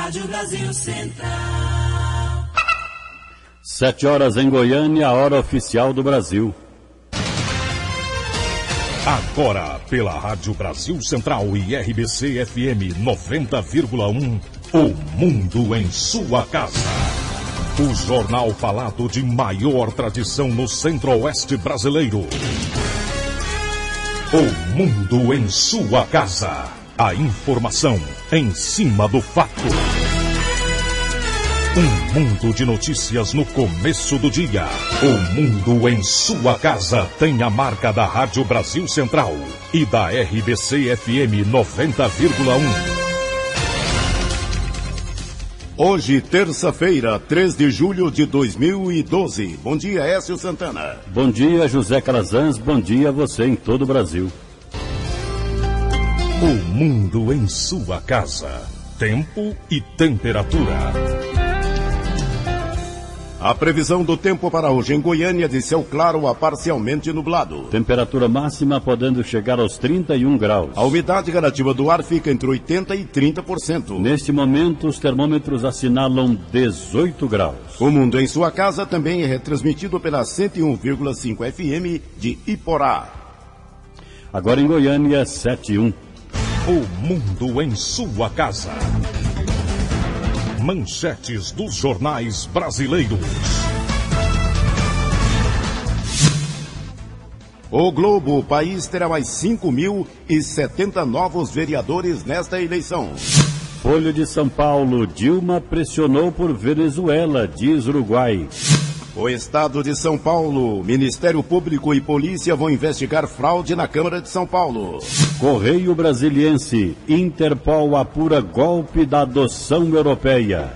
Rádio Brasil Central. 7 horas em Goiânia, a hora oficial do Brasil. Agora, pela Rádio Brasil Central e RBC FM 90,1, o Mundo em sua casa. O jornal falado de maior tradição no Centro-Oeste brasileiro. O Mundo em sua casa. A informação em cima do fato. Um mundo de notícias no começo do dia. O Mundo em sua casa tem a marca da Rádio Brasil Central e da RBC FM 90,1. Hoje, terça-feira, 3 de julho de 2012. Bom dia, Écio Santana. Bom dia, José Calazans. Bom dia a você em todo o Brasil. O Mundo em sua casa. Tempo e temperatura. A previsão do tempo para hoje em Goiânia de céu claro a parcialmente nublado. Temperatura máxima podendo chegar aos 31 graus. A umidade relativa do ar fica entre 80% e 30%. Neste momento, os termômetros assinalam 18 graus. O Mundo em sua casa também é retransmitido pela 101,5 FM de Iporá. Agora em Goiânia, 7:01. O Mundo em sua casa. Manchetes dos jornais brasileiros. O Globo, o país terá mais 5.070 novos vereadores nesta eleição. Folha de São Paulo, Dilma pressionou por Venezuela, diz Uruguai. O Estado de São Paulo, Ministério Público e Polícia vão investigar fraude na Câmara de São Paulo. Correio Brasiliense, Interpol apura golpe da adoção europeia.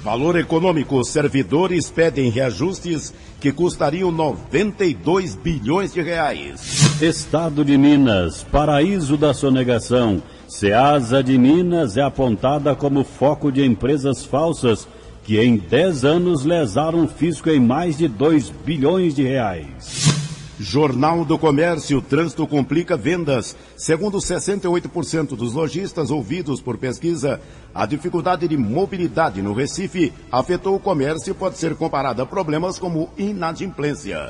Valor econômico, servidores pedem reajustes que custariam 92 bilhões de reais. Estado de Minas, paraíso da sonegação. Ceasa de Minas é apontada como foco de empresas falsas que em 10 anos lesaram o fisco em mais de 2 bilhões de reais. Jornal do Comércio, trânsito complica vendas. Segundo 68% dos lojistas ouvidos por pesquisa, a dificuldade de mobilidade no Recife afetou o comércio e pode ser comparada a problemas como inadimplência.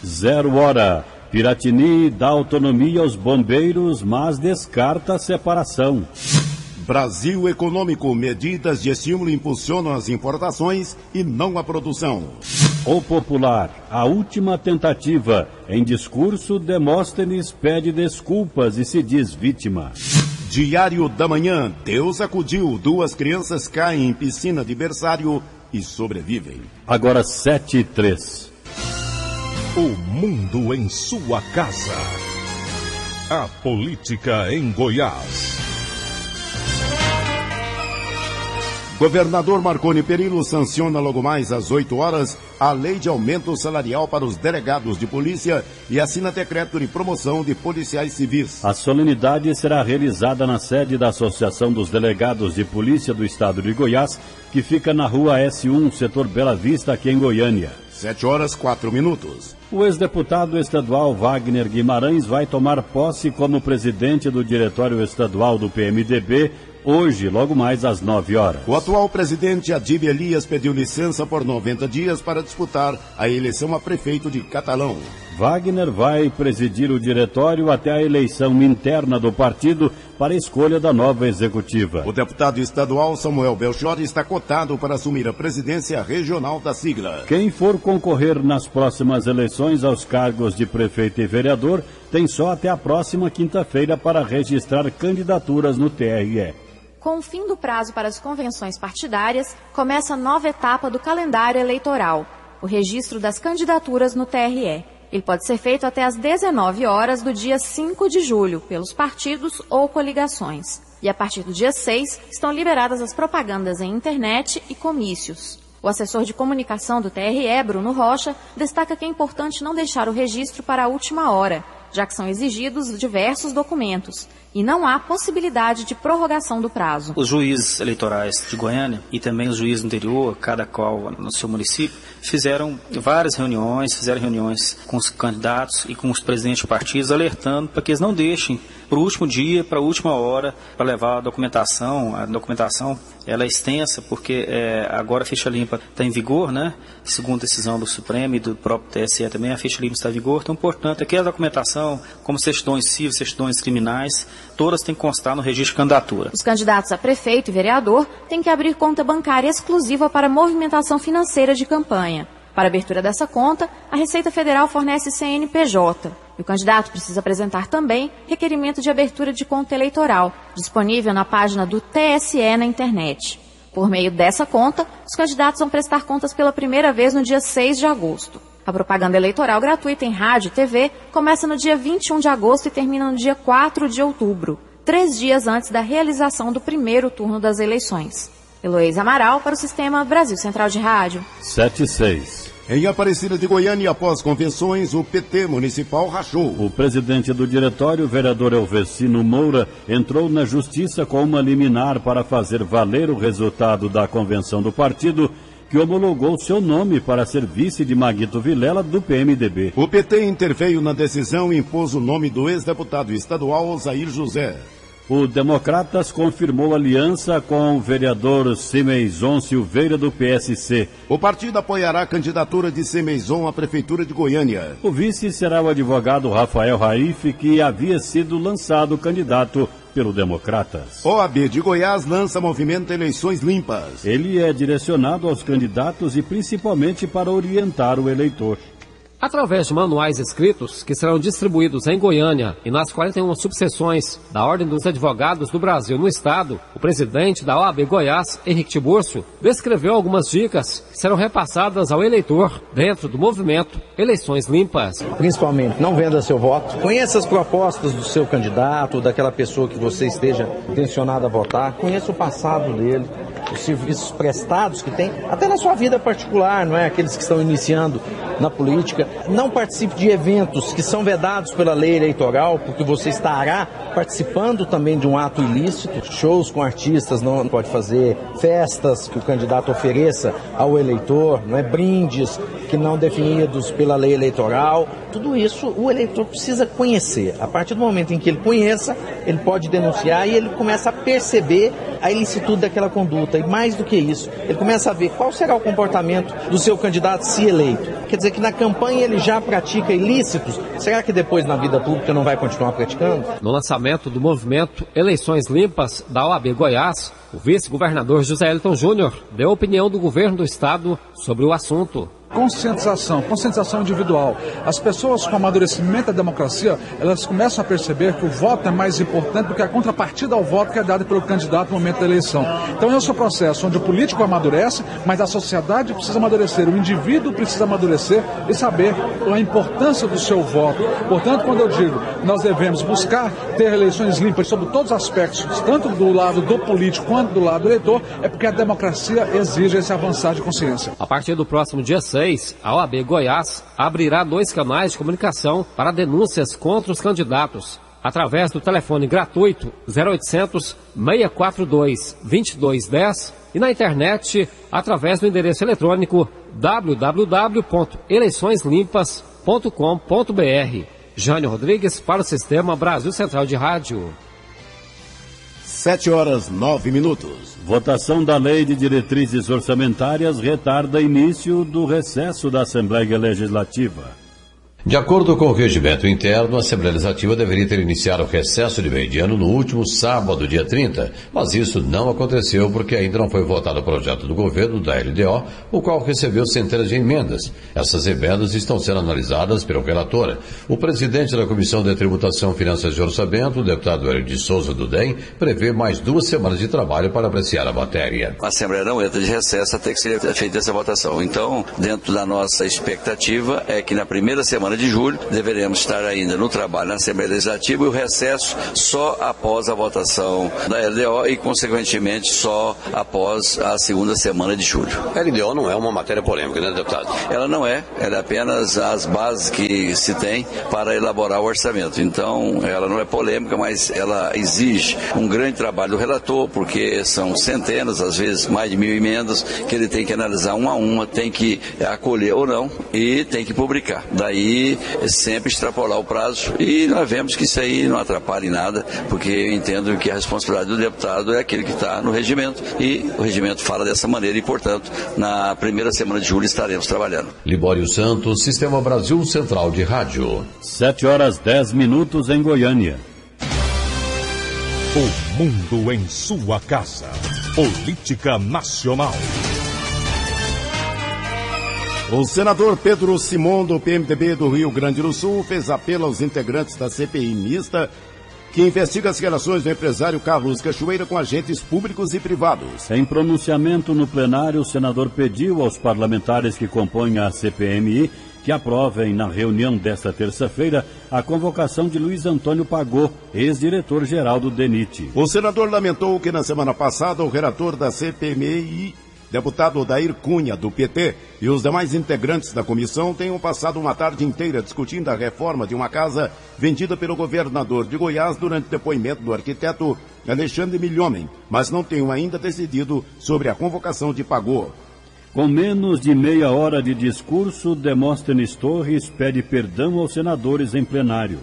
0 hora. Piratini dá autonomia aos bombeiros, mas descarta a separação. Brasil Econômico, medidas de estímulo impulsionam as importações e não a produção. O Popular, a última tentativa. Em discurso, Demóstenes pede desculpas e se diz vítima. Diário da Manhã, Deus acudiu, 2 crianças caem em piscina de berçário e sobrevivem. Agora 7:03. O Mundo em sua casa. A política em Goiás. Governador Marconi Perillo sanciona logo mais às 8 horas a lei de aumento salarial para os delegados de polícia e assina decreto de promoção de policiais civis. A solenidade será realizada na sede da Associação dos Delegados de Polícia do Estado de Goiás, que fica na rua S1, setor Bela Vista, aqui em Goiânia. 7 horas, 4 minutos. O ex-deputado estadual Wagner Guimarães vai tomar posse como presidente do Diretório Estadual do PMDB, hoje, logo mais às 9 horas. O atual presidente Adib Elias pediu licença por 90 dias para disputar a eleição a prefeito de Catalão. Wagner vai presidir o diretório até a eleição interna do partido para a escolha da nova executiva. O deputado estadual Samuel Belchior está cotado para assumir a presidência regional da sigla. Quem for concorrer nas próximas eleições aos cargos de prefeito e vereador tem só até a próxima quinta-feira para registrar candidaturas no TRE. Com o fim do prazo para as convenções partidárias, começa a nova etapa do calendário eleitoral, o registro das candidaturas no TRE. Ele pode ser feito até às 19 horas do dia 5 de julho, pelos partidos ou coligações. E a partir do dia 6, estão liberadas as propagandas em internet e comícios. O assessor de comunicação do TRE, Bruno Rocha, destaca que é importante não deixar o registro para a última hora, já que são exigidos diversos documentos, e não há possibilidade de prorrogação do prazo. Os juízes eleitorais de Goiânia e também os juízes do interior, cada qual no seu município, fizeram várias reuniões com os candidatos e com os presidentes de partidos, alertando para que eles não deixem para o último dia, para a última hora, para levar a documentação. A documentação ela é extensa, porque agora a ficha limpa está em vigor, né? Segundo decisão do Supremo e do próprio TSE também, a ficha limpa está em vigor. Então, portanto, aqui a documentação, como certidões cíveis, certidões criminais, todas têm que constar no registro de candidatura. Os candidatos a prefeito e vereador têm que abrir conta bancária exclusiva para movimentação financeira de campanha. Para a abertura dessa conta, a Receita Federal fornece CNPJ. E o candidato precisa apresentar também requerimento de abertura de conta eleitoral, disponível na página do TSE na internet. Por meio dessa conta, os candidatos vão prestar contas pela primeira vez no dia 6 de agosto. A propaganda eleitoral gratuita em rádio e TV começa no dia 21 de agosto e termina no dia 4 de outubro, 3 dias antes da realização do primeiro turno das eleições. Heloísa Amaral para o Sistema Brasil Central de Rádio. 7-6. Em Aparecida de Goiânia, após convenções, o PT municipal rachou. O presidente do diretório, vereador Elvecino Moura, entrou na justiça com uma liminar para fazer valer o resultado da convenção do partido, que homologou seu nome para ser vice de Maguito Vilela, do PMDB. O PT interveio na decisão e impôs o nome do ex-deputado estadual Osair José. O Democratas confirmou aliança com o vereador Semeizon Silveira, do PSC. O partido apoiará a candidatura de Semeizon à Prefeitura de Goiânia. O vice será o advogado Rafael Raif, que havia sido lançado candidato pelo Democratas. OAB de Goiás lança movimento Eleições Limpas. Ele é direcionado aos candidatos e principalmente para orientar o eleitor. Através de manuais escritos que serão distribuídos em Goiânia e nas 41 subseções da Ordem dos Advogados do Brasil no Estado, o presidente da OAB Goiás, Henrique Tiburcio, descreveu algumas dicas que serão repassadas ao eleitor dentro do movimento Eleições Limpas. Principalmente, não venda seu voto, conheça as propostas do seu candidato, daquela pessoa que você esteja intencionado a votar, conheça o passado dele, os serviços prestados que tem, até na sua vida particular, não é? Aqueles que estão iniciando na política. Não participe de eventos que são vedados pela lei eleitoral, porque você estará participando também de um ato ilícito. Shows com artistas não pode fazer, festas que o candidato ofereça ao eleitor, não é? Brindes que não definidos pela lei eleitoral. Tudo isso o eleitor precisa conhecer. A partir do momento em que ele conheça, ele pode denunciar e ele começa a perceber a ilicitude daquela conduta. E mais do que isso, ele começa a ver qual será o comportamento do seu candidato se eleito. Quer dizer que na campanha ele já pratica ilícitos. Será que depois na vida pública não vai continuar praticando? No lançamento do movimento Eleições Limpas da OAB Goiás, o vice-governador José Elton Júnior deu a opinião do governo do estado sobre o assunto. Conscientização individual. As pessoas com amadurecimento da democracia, elas começam a perceber que o voto é mais importante do que a contrapartida ao voto que é dada pelo candidato no momento da eleição. Então esse é o processo onde o político amadurece, mas a sociedade precisa amadurecer, o indivíduo precisa amadurecer e saber a importância do seu voto. Portanto, quando eu digo nós devemos buscar ter eleições limpas sobre todos os aspectos, tanto do lado do político quanto do lado do eleitor, é porque a democracia exige esse avançar de consciência. A partir do próximo dia 6, a OAB Goiás abrirá 2 canais de comunicação para denúncias contra os candidatos, através do telefone gratuito 0800 642 2210 e na internet através do endereço eletrônico www.eleiçõeslimpas.com.br. Jânio Rodrigues para o Sistema Brasil Central de Rádio. 7h09. Votação da Lei de Diretrizes Orçamentárias retarda início do recesso da Assembleia Legislativa. De acordo com o regimento interno, a Assembleia Legislativa deveria ter iniciado o recesso de meio de ano no último sábado, dia 30, mas isso não aconteceu porque ainda não foi votado o projeto do governo da LDO, o qual recebeu centenas de emendas. Essas emendas estão sendo analisadas pelo relator. O presidente da Comissão de Tributação, Finanças e Orçamento, o deputado Hélio de Souza do DEM, prevê mais 2 semanas de trabalho para apreciar a matéria. A Assembleia não entra de recesso até que seja feita essa votação. Então, dentro da nossa expectativa, é que na primeira semana semana de julho, deveremos estar ainda no trabalho na Assembleia Legislativa e o recesso só após a votação da LDO e, consequentemente, só após a segunda semana de julho. A LDO não é uma matéria polêmica, né, deputado? Ela não é, ela é apenas as bases que se tem para elaborar o orçamento. Então, ela não é polêmica, mas ela exige um grande trabalho do relator, porque são centenas, às vezes mais de 1.000 emendas, que ele tem que analisar uma a uma, tem que acolher ou não e tem que publicar. Daí, sempre extrapolar o prazo e nós vemos que isso aí não atrapalha em nada, porque eu entendo que a responsabilidade do deputado é aquele que está no regimento e o regimento fala dessa maneira e, portanto, na primeira semana de julho estaremos trabalhando. Libório Santos, Sistema Brasil Central de Rádio. 7h10 em Goiânia. O mundo em sua casa. Política Nacional. O senador Pedro Simon, do PMDB do Rio Grande do Sul, fez apelo aos integrantes da CPI mista que investiga as relações do empresário Carlos Cachoeira com agentes públicos e privados. Em pronunciamento no plenário, o senador pediu aos parlamentares que compõem a CPMI que aprovem na reunião desta terça-feira a convocação de Luiz Antônio Pagô, ex-diretor-geral do DENIT. O senador lamentou que na semana passada o relator da CPMI, deputado Odair Cunha, do PT, e os demais integrantes da comissão tenham passado uma tarde inteira discutindo a reforma de uma casa vendida pelo governador de Goiás durante depoimento do arquiteto Alexandre Milhomem, mas não tenham ainda decidido sobre a convocação de Pagô. Com menos de meia hora de discurso, Demóstenes Torres pede perdão aos senadores em plenário.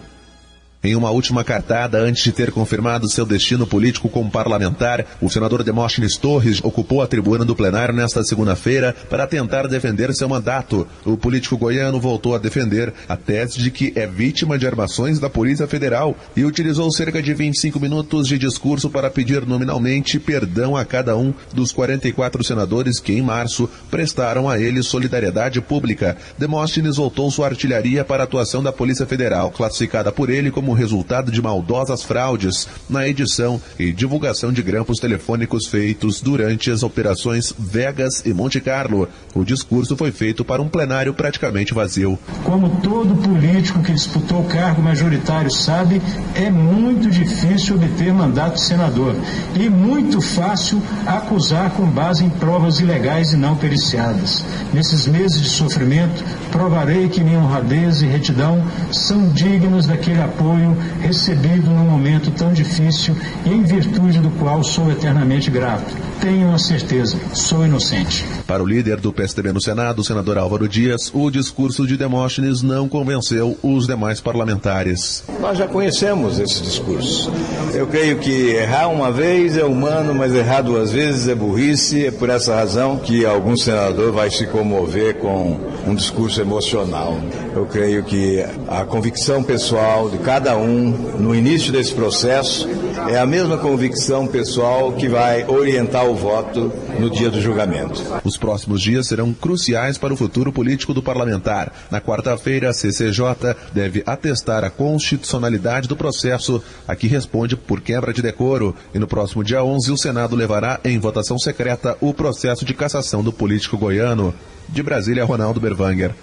Em uma última cartada, antes de ter confirmado seu destino político como parlamentar, o senador Demóstenes Torres ocupou a tribuna do plenário nesta segunda-feira para tentar defender seu mandato. O político goiano voltou a defender a tese de que é vítima de armações da Polícia Federal e utilizou cerca de 25 minutos de discurso para pedir nominalmente perdão a cada um dos 44 senadores que, em março, prestaram a ele solidariedade pública. Demóstenes voltou sua artilharia para a atuação da Polícia Federal, classificada por ele como resultado de maldosas fraudes na edição e divulgação de grampos telefônicos feitos durante as operações Vegas e Monte Carlo. O discurso foi feito para um plenário praticamente vazio. Como todo político que disputou o cargo majoritário sabe, é muito difícil obter mandato de senador e muito fácil acusar com base em provas ilegais e não periciadas. Nesses meses de sofrimento, provarei que minha honradez e retidão são dignos daquele apoio recebido num momento tão difícil e em virtude do qual sou eternamente grato. Tenho a certeza, sou inocente. Para o líder do PSDB no Senado, o senador Álvaro Dias, o discurso de Demóstenes não convenceu os demais parlamentares. Nós já conhecemos esse discurso. Eu creio que errar uma vez é humano, mas errar duas vezes é burrice. É por essa razão que algum senador vai se comover com um discurso emocional. Eu creio que a convicção pessoal de cada um no início desse processo é a mesma convicção pessoal que vai orientar o voto no dia do julgamento. Os próximos dias serão cruciais para o futuro político do parlamentar. Na quarta-feira, a CCJ deve atestar a constitucionalidade do processo a que responde por quebra de decoro. E no próximo dia 11, o Senado levará em votação secreta o processo de cassação do político goiano. De Brasília, Ronaldo Berwanger.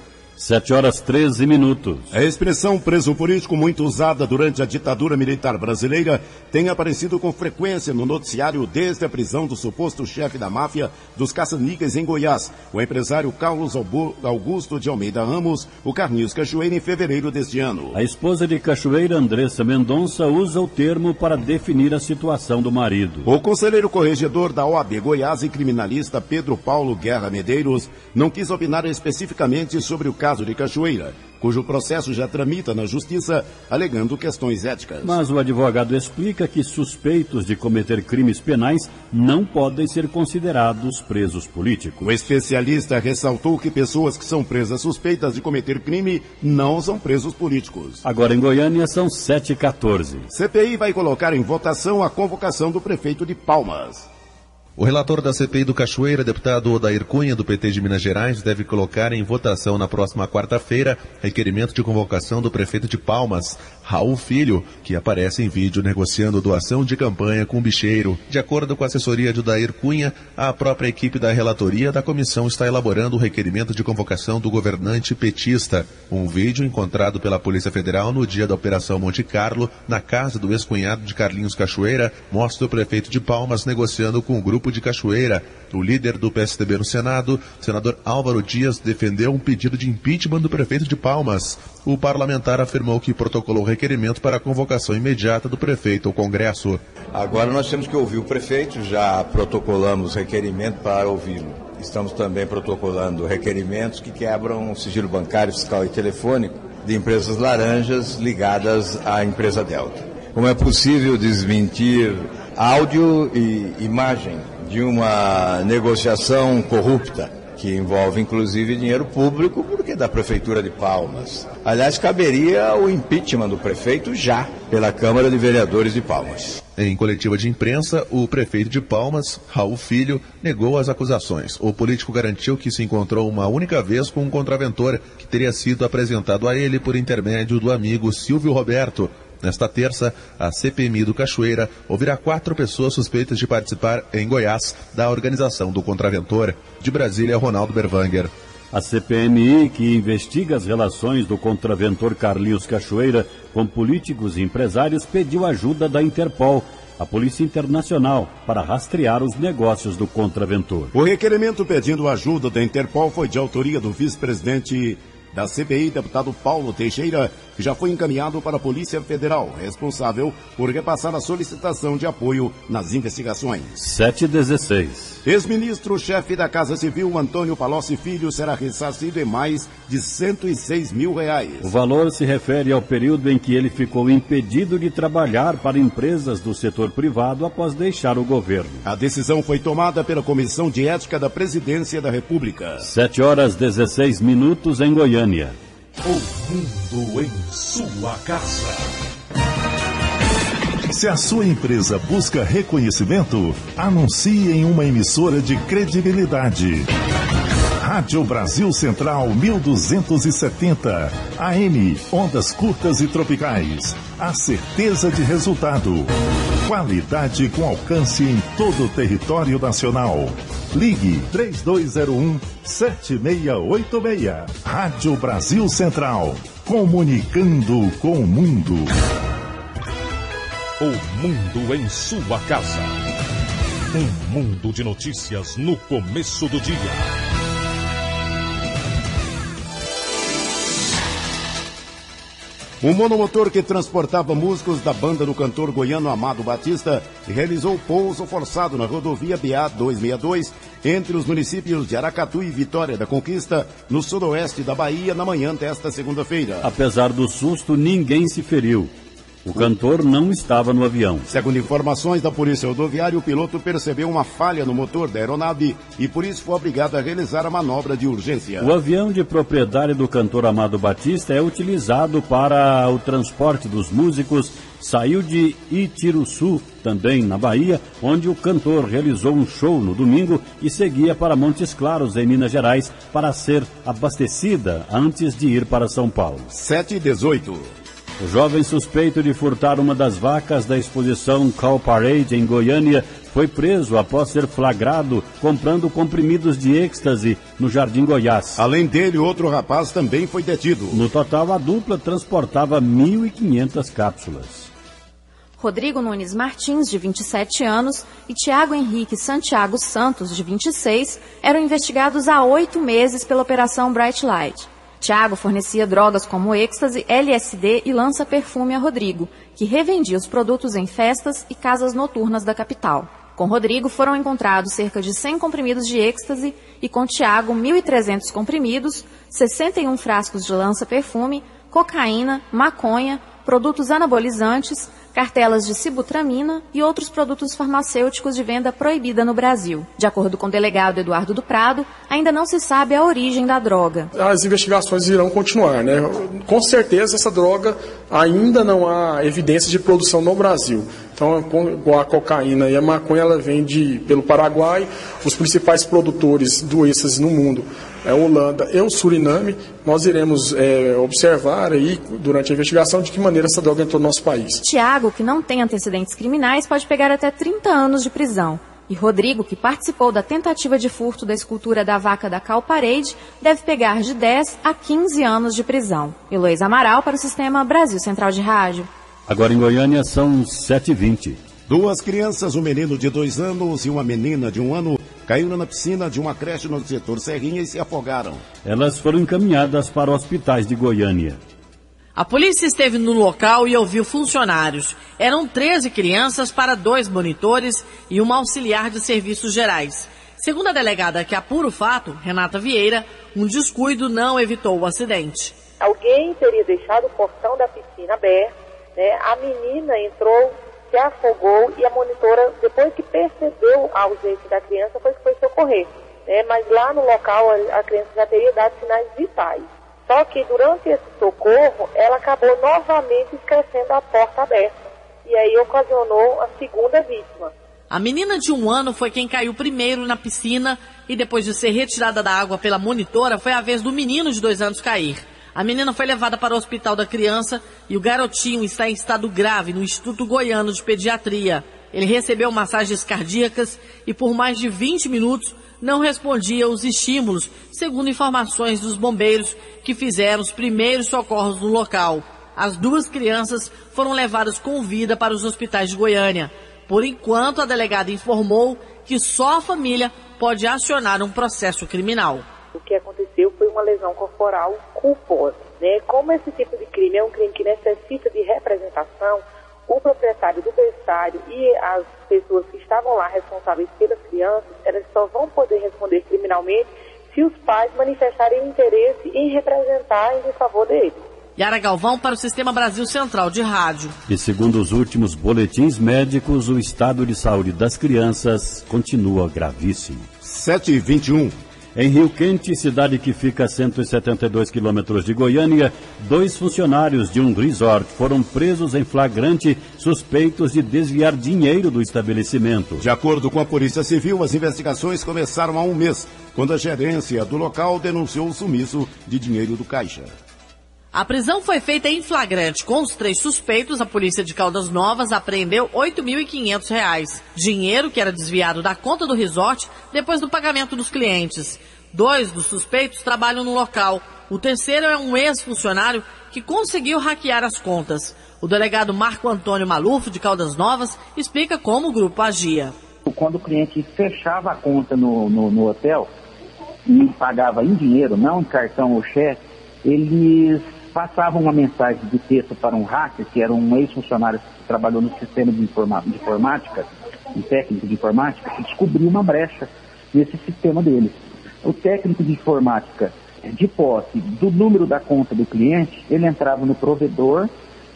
7h13. A expressão preso político, muito usada durante a ditadura militar brasileira, tem aparecido com frequência no noticiário desde a prisão do suposto chefe da máfia dos caça-níqueis em Goiás, o empresário Carlos Augusto de Almeida Ramos, o Carlinhos Cachoeira, em fevereiro deste ano. A esposa de Cachoeira, Andressa Mendonça, usa o termo para definir a situação do marido. O conselheiro corregedor da OAB Goiás e criminalista Pedro Paulo Guerra Medeiros não quis opinar especificamente sobre o caso de Cachoeira, cujo processo já tramita na Justiça, alegando questões éticas. Mas o advogado explica que suspeitos de cometer crimes penais não podem ser considerados presos políticos. O especialista ressaltou que pessoas que são presas suspeitas de cometer crime não são presos políticos. Agora em Goiânia são 7h14. CPI vai colocar em votação a convocação do prefeito de Palmas. O relator da CPI do Cachoeira, deputado Odair Cunha, do PT de Minas Gerais, deve colocar em votação na próxima quarta-feira requerimento de convocação do prefeito de Palmas, Raul Filho, que aparece em vídeo negociando doação de campanha com o bicheiro. De acordo com a assessoria de Odair Cunha, a própria equipe da relatoria da comissão está elaborando o requerimento de convocação do governante petista. Um vídeo encontrado pela Polícia Federal no dia da Operação Monte Carlo, na casa do ex-cunhado de Carlinhos Cachoeira, mostra o prefeito de Palmas negociando com o grupo de Cachoeira. O líder do PSDB no Senado, senador Álvaro Dias, defendeu um pedido de impeachment do prefeito de Palmas. O parlamentar afirmou que protocolou requerimento para a convocação imediata do prefeito ao Congresso. Agora nós temos que ouvir o prefeito, já protocolamos requerimento para ouvi-lo. Estamos também protocolando requerimentos que quebram o sigilo bancário, fiscal e telefônico de empresas laranjas ligadas à empresa Delta. Como é possível desmentir áudio e imagem de uma negociação corrupta, que envolve inclusive dinheiro público, porque é da Prefeitura de Palmas. Aliás, caberia o impeachment do prefeito já, pela Câmara de Vereadores de Palmas. Em coletiva de imprensa, o prefeito de Palmas, Raul Filho, negou as acusações. O político garantiu que se encontrou uma única vez com um contraventor, que teria sido apresentado a ele por intermédio do amigo Silvio Roberto. Nesta terça, a CPMI do Cachoeira ouvirá 4 pessoas suspeitas de participar, em Goiás, da organização do contraventor. De Brasília, Ronaldo Berwanger. A CPMI, que investiga as relações do contraventor Carlinhos Cachoeira com políticos e empresários, pediu ajuda da Interpol, a Polícia Internacional, para rastrear os negócios do contraventor. O requerimento pedindo ajuda da Interpol foi de autoria do vice-presidente da CPI, deputado Paulo Teixeira, que já foi encaminhado para a Polícia Federal, responsável por repassar a solicitação de apoio nas investigações. 7h16. Ex-ministro-chefe da Casa Civil, Antônio Palocci Filho, será ressarcido em mais de R$106 mil. O valor se refere ao período em que ele ficou impedido de trabalhar para empresas do setor privado após deixar o governo. A decisão foi tomada pela Comissão de Ética da Presidência da República. 7h16 em Goiânia. O mundo em sua casa. Se a sua empresa busca reconhecimento, anuncie em uma emissora de credibilidade. Rádio Brasil Central 1270, AM, ondas curtas e tropicais. A certeza de resultado. Qualidade com alcance em todo o território nacional. Ligue 3201-7686. Rádio Brasil Central. Comunicando com o mundo. O mundo em sua casa. Um mundo de notícias no começo do dia. Um monomotor que transportava músicos da banda do cantor goiano Amado Batista realizou pouso forçado na rodovia BA-262 entre os municípios de Aracatu e Vitória da Conquista, no sudoeste da Bahia, na manhã desta segunda-feira. Apesar do susto, ninguém se feriu. O cantor não estava no avião. Segundo informações da Polícia Rodoviária, o piloto percebeu uma falha no motor da aeronave e por isso foi obrigado a realizar a manobra de urgência. O avião de propriedade do cantor Amado Batista é utilizado para o transporte dos músicos. Saiu de Itiruçu, também na Bahia, onde o cantor realizou um show no domingo e seguia para Montes Claros, em Minas Gerais, para ser abastecida antes de ir para São Paulo. 7h18. O jovem suspeito de furtar uma das vacas da exposição Cow Parade em Goiânia foi preso após ser flagrado comprando comprimidos de êxtase no Jardim Goiás. Além dele, outro rapaz também foi detido. No total, a dupla transportava 1.500 cápsulas. Rodrigo Nunes Martins, de 27 anos, e Tiago Henrique Santiago Santos, de 26, eram investigados há 8 meses pela Operação Bright Light. Tiago fornecia drogas como êxtase, LSD e lança-perfume a Rodrigo, que revendia os produtos em festas e casas noturnas da capital. Com Rodrigo foram encontrados cerca de 100 comprimidos de êxtase e com Tiago 1.300 comprimidos, 61 frascos de lança-perfume, cocaína, maconha, produtos anabolizantes, cartelas de sibutramina e outros produtos farmacêuticos de venda proibida no Brasil. De acordo com o delegado Eduardo do Prado, ainda não se sabe a origem da droga. As investigações irão continuar, né? Com certeza essa droga ainda não há evidência de produção no Brasil. Então, igual a cocaína e a maconha, ela vem pelo Paraguai. Os principais produtores do êxtase no mundo é a Holanda e o Suriname. Nós iremos observar aí, durante a investigação, de que maneira essa droga entrou no nosso país. Tiago, que não tem antecedentes criminais, pode pegar até 30 anos de prisão. E Rodrigo, que participou da tentativa de furto da escultura da vaca da Cal Parede, deve pegar de 10 a 15 anos de prisão. Heloísa Amaral para o Sistema Brasil Central de Rádio. Agora em Goiânia são 7h20. 2 crianças, um menino de 2 anos e uma menina de 1 ano, caíram na piscina de uma creche no setor Serrinha e se afogaram. Elas foram encaminhadas para hospitais de Goiânia. A polícia esteve no local e ouviu funcionários. Eram 13 crianças para 2 monitores e uma auxiliar de serviços gerais. Segundo a delegada que apura o fato, Renata Vieira, um descuido não evitou o acidente. Alguém teria deixado o portão da piscina aberto, né? A menina entrou, se afogou e a monitora, depois que percebeu a ausência da criança, foi socorrer. Né? Mas lá no local a criança já teria dado sinais vitais. Só que durante esse socorro, ela acabou novamente esquecendo a porta aberta. E aí ocasionou a segunda vítima. A menina de 1 ano foi quem caiu primeiro na piscina e depois de ser retirada da água pela monitora, foi a vez do menino de 2 anos cair. A menina foi levada para o hospital da criança e o garotinho está em estado grave no Instituto Goiano de Pediatria. Ele recebeu massagens cardíacas e por mais de 20 minutos não respondia aos estímulos, segundo informações dos bombeiros que fizeram os primeiros socorros no local. As 2 crianças foram levadas com vida para os hospitais de Goiânia. Por enquanto, a delegada informou que só a família pode acionar um processo criminal. O que aconteceu foi uma lesão corporal culposa. Né? Como esse tipo de crime é um crime que necessita de representação, o proprietário do berçário e as pessoas que estavam lá responsáveis pelas crianças, elas só vão poder responder criminalmente se os pais manifestarem interesse em representar em favor deles. Yara Galvão para o Sistema Brasil Central de Rádio. E segundo os últimos boletins médicos, o estado de saúde das crianças continua gravíssimo. 7h21. Em Rio Quente, cidade que fica a 172 quilômetros de Goiânia, 2 funcionários de um resort foram presos em flagrante, suspeitos de desviar dinheiro do estabelecimento. De acordo com a Polícia Civil, as investigações começaram há 1 mês, quando a gerência do local denunciou o sumiço de dinheiro do caixa. A prisão foi feita em flagrante. Com os 3 suspeitos, a polícia de Caldas Novas apreendeu R$ 8.500. Dinheiro que era desviado da conta do resort depois do pagamento dos clientes. 2 dos suspeitos trabalham no local. O terceiro é um ex-funcionário que conseguiu hackear as contas. O delegado Marco Antônio Maluf, de Caldas Novas, explica como o grupo agia. Quando o cliente fechava a conta no hotel e pagava em dinheiro, não em cartão ou cheque, eles passavam uma mensagem de texto para um hacker, que era um ex-funcionário que trabalhou no sistema de informática, um técnico de informática, que descobriu uma brecha nesse sistema deles. O técnico de informática, de posse do número da conta do cliente, ele entrava no provedor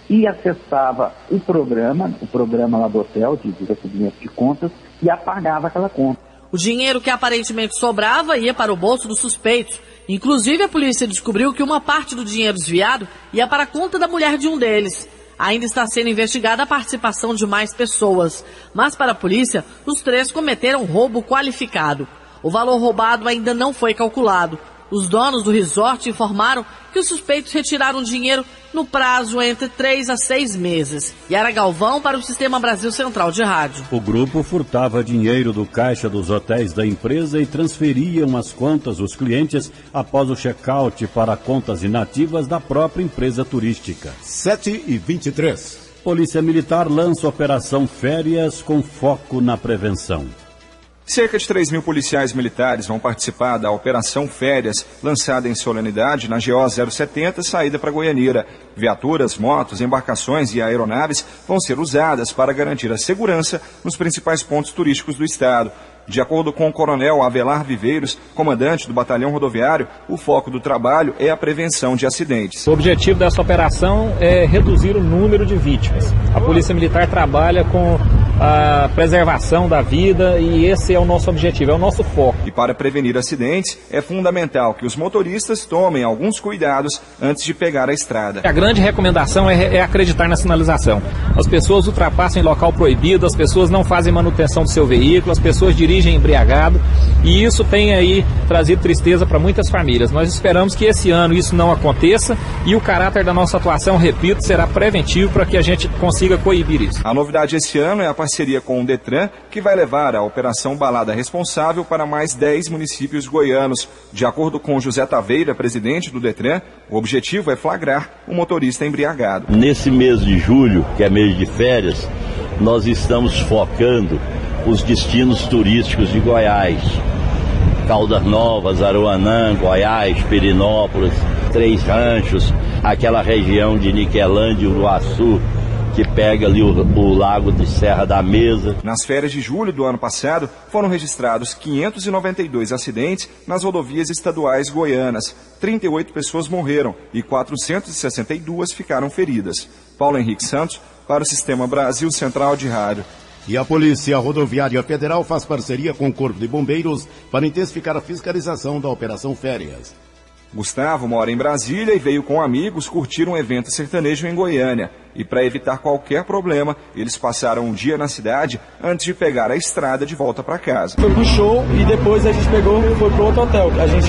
e acessava o programa lá do hotel, de recebimento de contas, e apagava aquela conta. O dinheiro que aparentemente sobrava ia para o bolso dos suspeitos. Inclusive, a polícia descobriu que uma parte do dinheiro desviado ia para a conta da mulher de um deles. Ainda está sendo investigada a participação de mais pessoas. Mas, para a polícia, os 3 cometeram roubo qualificado. O valor roubado ainda não foi calculado. Os donos do resort informaram que os suspeitos retiraram o dinheiro no prazo entre 3 a 6 meses. Yara Galvão para o Sistema Brasil Central de Rádio. O grupo furtava dinheiro do caixa dos hotéis da empresa e transferiam as contas dos clientes após o check-out para contas inativas da própria empresa turística. 7h23. Polícia Militar lança Operação Férias com foco na prevenção. Cerca de 3.000 policiais militares vão participar da Operação Férias, lançada em solenidade na GO 070, saída para Goianira. Viaturas, motos, embarcações e aeronaves vão ser usadas para garantir a segurança nos principais pontos turísticos do estado. De acordo com o coronel Avelar Viveiros, comandante do Batalhão Rodoviário, o foco do trabalho é a prevenção de acidentes. O objetivo dessa operação é reduzir o número de vítimas. A Polícia Militar trabalha com a preservação da vida, e esse é o nosso objetivo, é o nosso foco. E para prevenir acidentes, é fundamental que os motoristas tomem alguns cuidados antes de pegar a estrada. A grande recomendação é acreditar na sinalização. As pessoas ultrapassam em local proibido, as pessoas não fazem manutenção do seu veículo, as pessoas dirigem embriagado, e isso tem aí trazido tristeza para muitas famílias. Nós esperamos que esse ano isso não aconteça, e o caráter da nossa atuação, repito, será preventivo para que a gente consiga coibir isso. A novidade esse ano é a parceria com o Detran, que vai levar a Operação Balada Responsável para mais 10 municípios goianos. De acordo com José Taveira, presidente do Detran, o objetivo é flagrar o motorista embriagado. Nesse mês de julho, que é mês de férias, nós estamos focando os destinos turísticos de Goiás. Caldas Novas, Aruanã, Goiás, Perinópolis, Três Ranchos, aquela região de Niquelândia e Uruaçu, que pega ali o lago de Serra da Mesa. Nas férias de julho do ano passado, foram registrados 592 acidentes nas rodovias estaduais goianas. 38 pessoas morreram e 462 ficaram feridas. Paulo Henrique Santos, para o Sistema Brasil Central de Rádio. E a Polícia Rodoviária Federal faz parceria com o Corpo de Bombeiros para intensificar a fiscalização da Operação Férias. Gustavo mora em Brasília e veio com amigos curtir um evento sertanejo em Goiânia. E para evitar qualquer problema, eles passaram um dia na cidade antes de pegar a estrada de volta para casa. Foi pro show e depois a gente pegou e foi pro outro hotel. A gente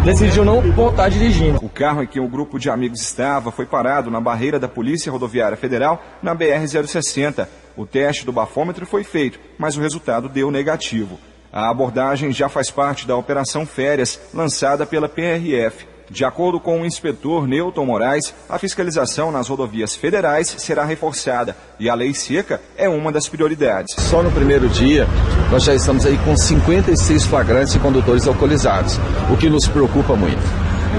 decidiu não voltar dirigindo. O carro em que o grupo de amigos estava foi parado na barreira da Polícia Rodoviária Federal, na BR-060. O teste do bafômetro foi feito, mas o resultado deu negativo. A abordagem já faz parte da Operação Férias, lançada pela PRF. De acordo com o inspetor Newton Moraes, a fiscalização nas rodovias federais será reforçada e a lei seca é uma das prioridades. Só no primeiro dia, nós já estamos aí com 56 flagrantes de condutores alcoolizados, o que nos preocupa muito.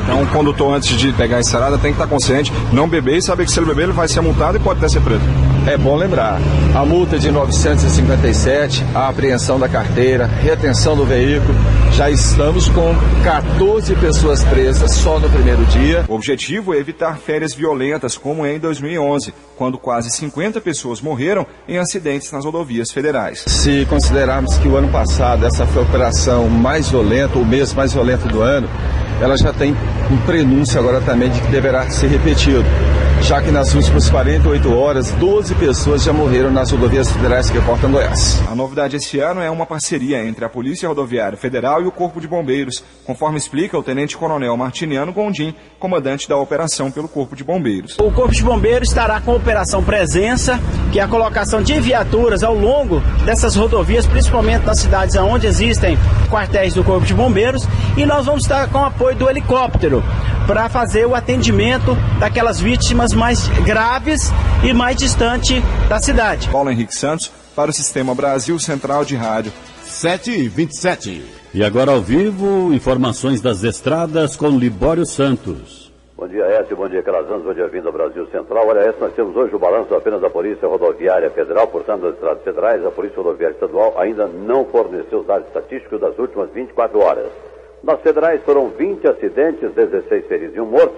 Então, o condutor, antes de pegar a estrada, tem que estar consciente, não beber e saber que se ele beber, ele vai ser multado e pode até ser preso. É bom lembrar, a multa de 957, a apreensão da carteira, retenção do veículo, já estamos com 14 pessoas presas só no primeiro dia. O objetivo é evitar férias violentas, como é em 2011, quando quase 50 pessoas morreram em acidentes nas rodovias federais. Se considerarmos que o ano passado essa foi a operação mais violenta, o mês mais violento do ano, ela já tem um prenúncio agora também de que deverá ser repetido, já que nas últimas 48 horas, 12 pessoas já morreram nas rodovias federais que cortam Goiás. A novidade esse ano é uma parceria entre a Polícia Rodoviária Federal e o Corpo de Bombeiros, conforme explica o Tenente-Coronel Martiniano Gondim, comandante da operação pelo Corpo de Bombeiros. O Corpo de Bombeiros estará com a Operação Presença, que é a colocação de viaturas ao longo dessas rodovias, principalmente nas cidades onde existem quartéis do Corpo de Bombeiros, e nós vamos estar com o apoio do helicóptero para fazer o atendimento daquelas vítimas mais graves e mais distante da cidade. Paulo Henrique Santos, para o Sistema Brasil Central de Rádio. 7h27. E agora ao vivo, informações das estradas com Libório Santos. Bom dia, Écio, bom dia, Calazans, bom dia, vindo ao Brasil Central. Olha, Écio, nós temos hoje o balanço apenas da Polícia Rodoviária Federal, portanto, das estradas federais. A Polícia Rodoviária Estadual ainda não forneceu os dados estatísticos das últimas 24 horas. Nas federais foram 20 acidentes, 16 feridos e um morto.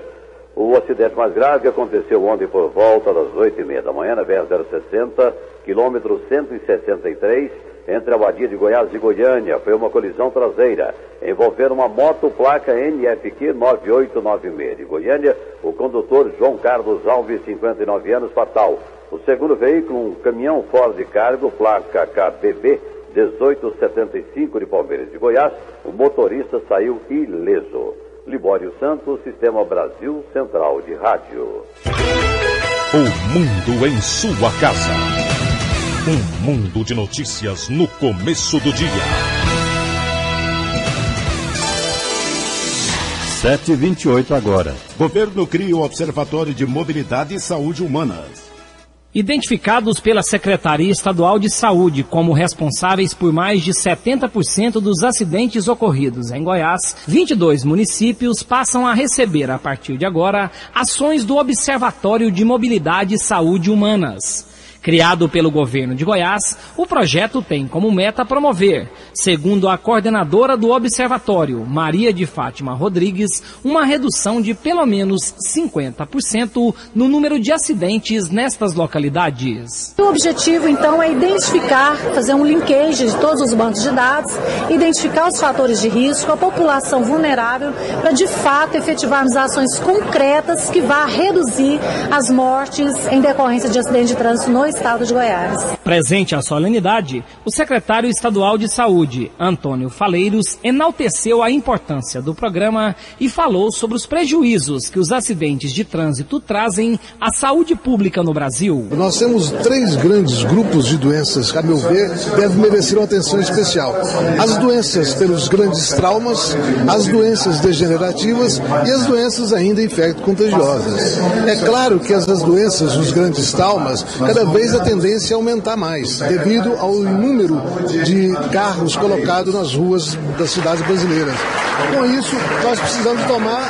O acidente mais grave aconteceu ontem por volta das 8h30 da manhã, na BR-060, quilômetro 163, entre a Abadia de Goiás e Goiânia. Foi uma colisão traseira, envolvendo uma moto placa NFQ 9896 de Goiânia. O condutor João Carlos Alves, 59 anos, fatal. O segundo veículo, um caminhão Ford Cargo, placa KBB 1875 de Palmeiras de Goiás. O motorista saiu ileso. Libório Santos, Sistema Brasil Central de Rádio. O mundo em sua casa. Um mundo de notícias no começo do dia. 7h28 agora. Governo cria o Observatório de Mobilidade e Saúde Humanas. Identificados pela Secretaria Estadual de Saúde como responsáveis por mais de 70% dos acidentes ocorridos em Goiás, 22 municípios passam a receber, a partir de agora, ações do Observatório de Mobilidade e Saúde Humanas. Criado pelo governo de Goiás, o projeto tem como meta promover, segundo a coordenadora do observatório, Maria de Fátima Rodrigues, uma redução de pelo menos 50% no número de acidentes nestas localidades. O objetivo, então, é identificar, fazer um linkage de todos os bancos de dados, identificar os fatores de risco, a população vulnerável, para de fato efetivarmos ações concretas que vá reduzir as mortes em decorrência de acidentes de trânsito no estado de Goiás. Presente à solenidade, o secretário estadual de Saúde, Antônio Faleiros, enalteceu a importância do programa e falou sobre os prejuízos que os acidentes de trânsito trazem à saúde pública no Brasil. Nós temos 3 grandes grupos de doenças que, a meu ver, devem merecer uma atenção especial. As doenças pelos grandes traumas, as doenças degenerativas e as doenças ainda infecto-contagiosas. É claro que essas doenças, os grandes traumas, cada vez a tendência é aumentar mais, devido ao número de carros colocados nas ruas das cidades brasileiras. Com isso, nós precisamos tomar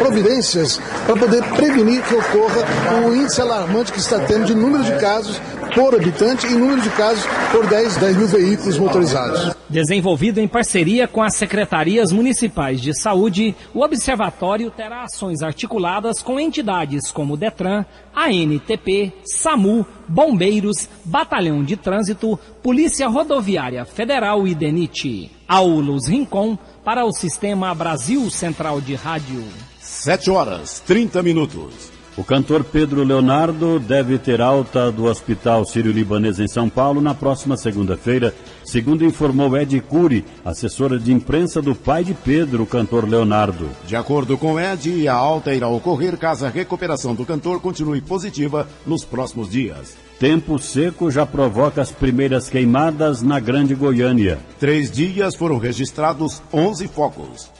providências para poder prevenir que ocorra o índice alarmante que está tendo de número de casos por habitante e número de casos por 10 mil veículos motorizados. Desenvolvido em parceria com as secretarias municipais de saúde, o observatório terá ações articuladas com entidades como o Detran, ANTP, SAMU, Bombeiros, Batalhão de Trânsito, Polícia Rodoviária Federal e DENIT. Aulus Rincon para o Sistema Brasil Central de Rádio. 7h30. O cantor Pedro Leonardo deve ter alta do Hospital Sírio-Libanês em São Paulo na próxima segunda-feira, segundo informou Ed Cury, assessora de imprensa do pai de Pedro, o cantor Leonardo. De acordo com Ed, a alta irá ocorrer caso a recuperação do cantor continue positiva nos próximos dias. Tempo seco já provoca as primeiras queimadas na Grande Goiânia. 3 dias foram registrados 11 focos.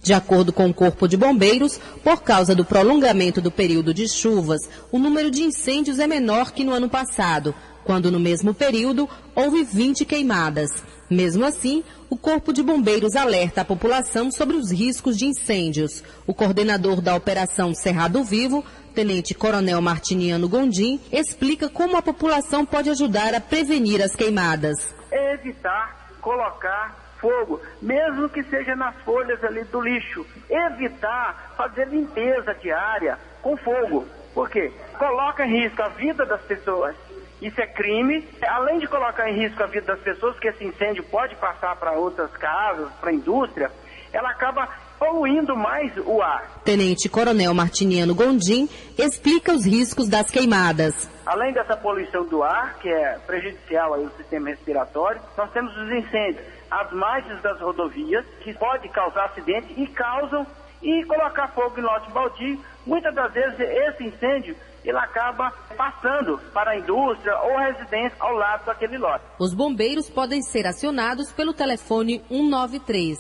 De acordo com o Corpo de Bombeiros, por causa do prolongamento do período de chuvas, o número de incêndios é menor que no ano passado, quando no mesmo período houve 20 queimadas. Mesmo assim, o Corpo de Bombeiros alerta a população sobre os riscos de incêndios. O coordenador da Operação Cerrado Vivo, Tenente Coronel Martiniano Gondim, explica como a população pode ajudar a prevenir as queimadas. Evitar colocar fogo, mesmo que seja nas folhas ali do lixo. Evitar fazer limpeza diária com fogo. Por quê? Coloca em risco a vida das pessoas. Isso é crime. Além de colocar em risco a vida das pessoas, que esse incêndio pode passar para outras casas, para a indústria, ela acaba poluindo mais o ar. Tenente Coronel Martiniano Gondim explica os riscos das queimadas. Além dessa poluição do ar, que é prejudicial ao sistema respiratório, nós temos os incêndios, as margens das rodovias, que pode causar acidente e causam, e colocar fogo em lote baldio. Muitas das vezes esse incêndio ele acaba passando para a indústria ou residência ao lado daquele lote. Os bombeiros podem ser acionados pelo telefone 193.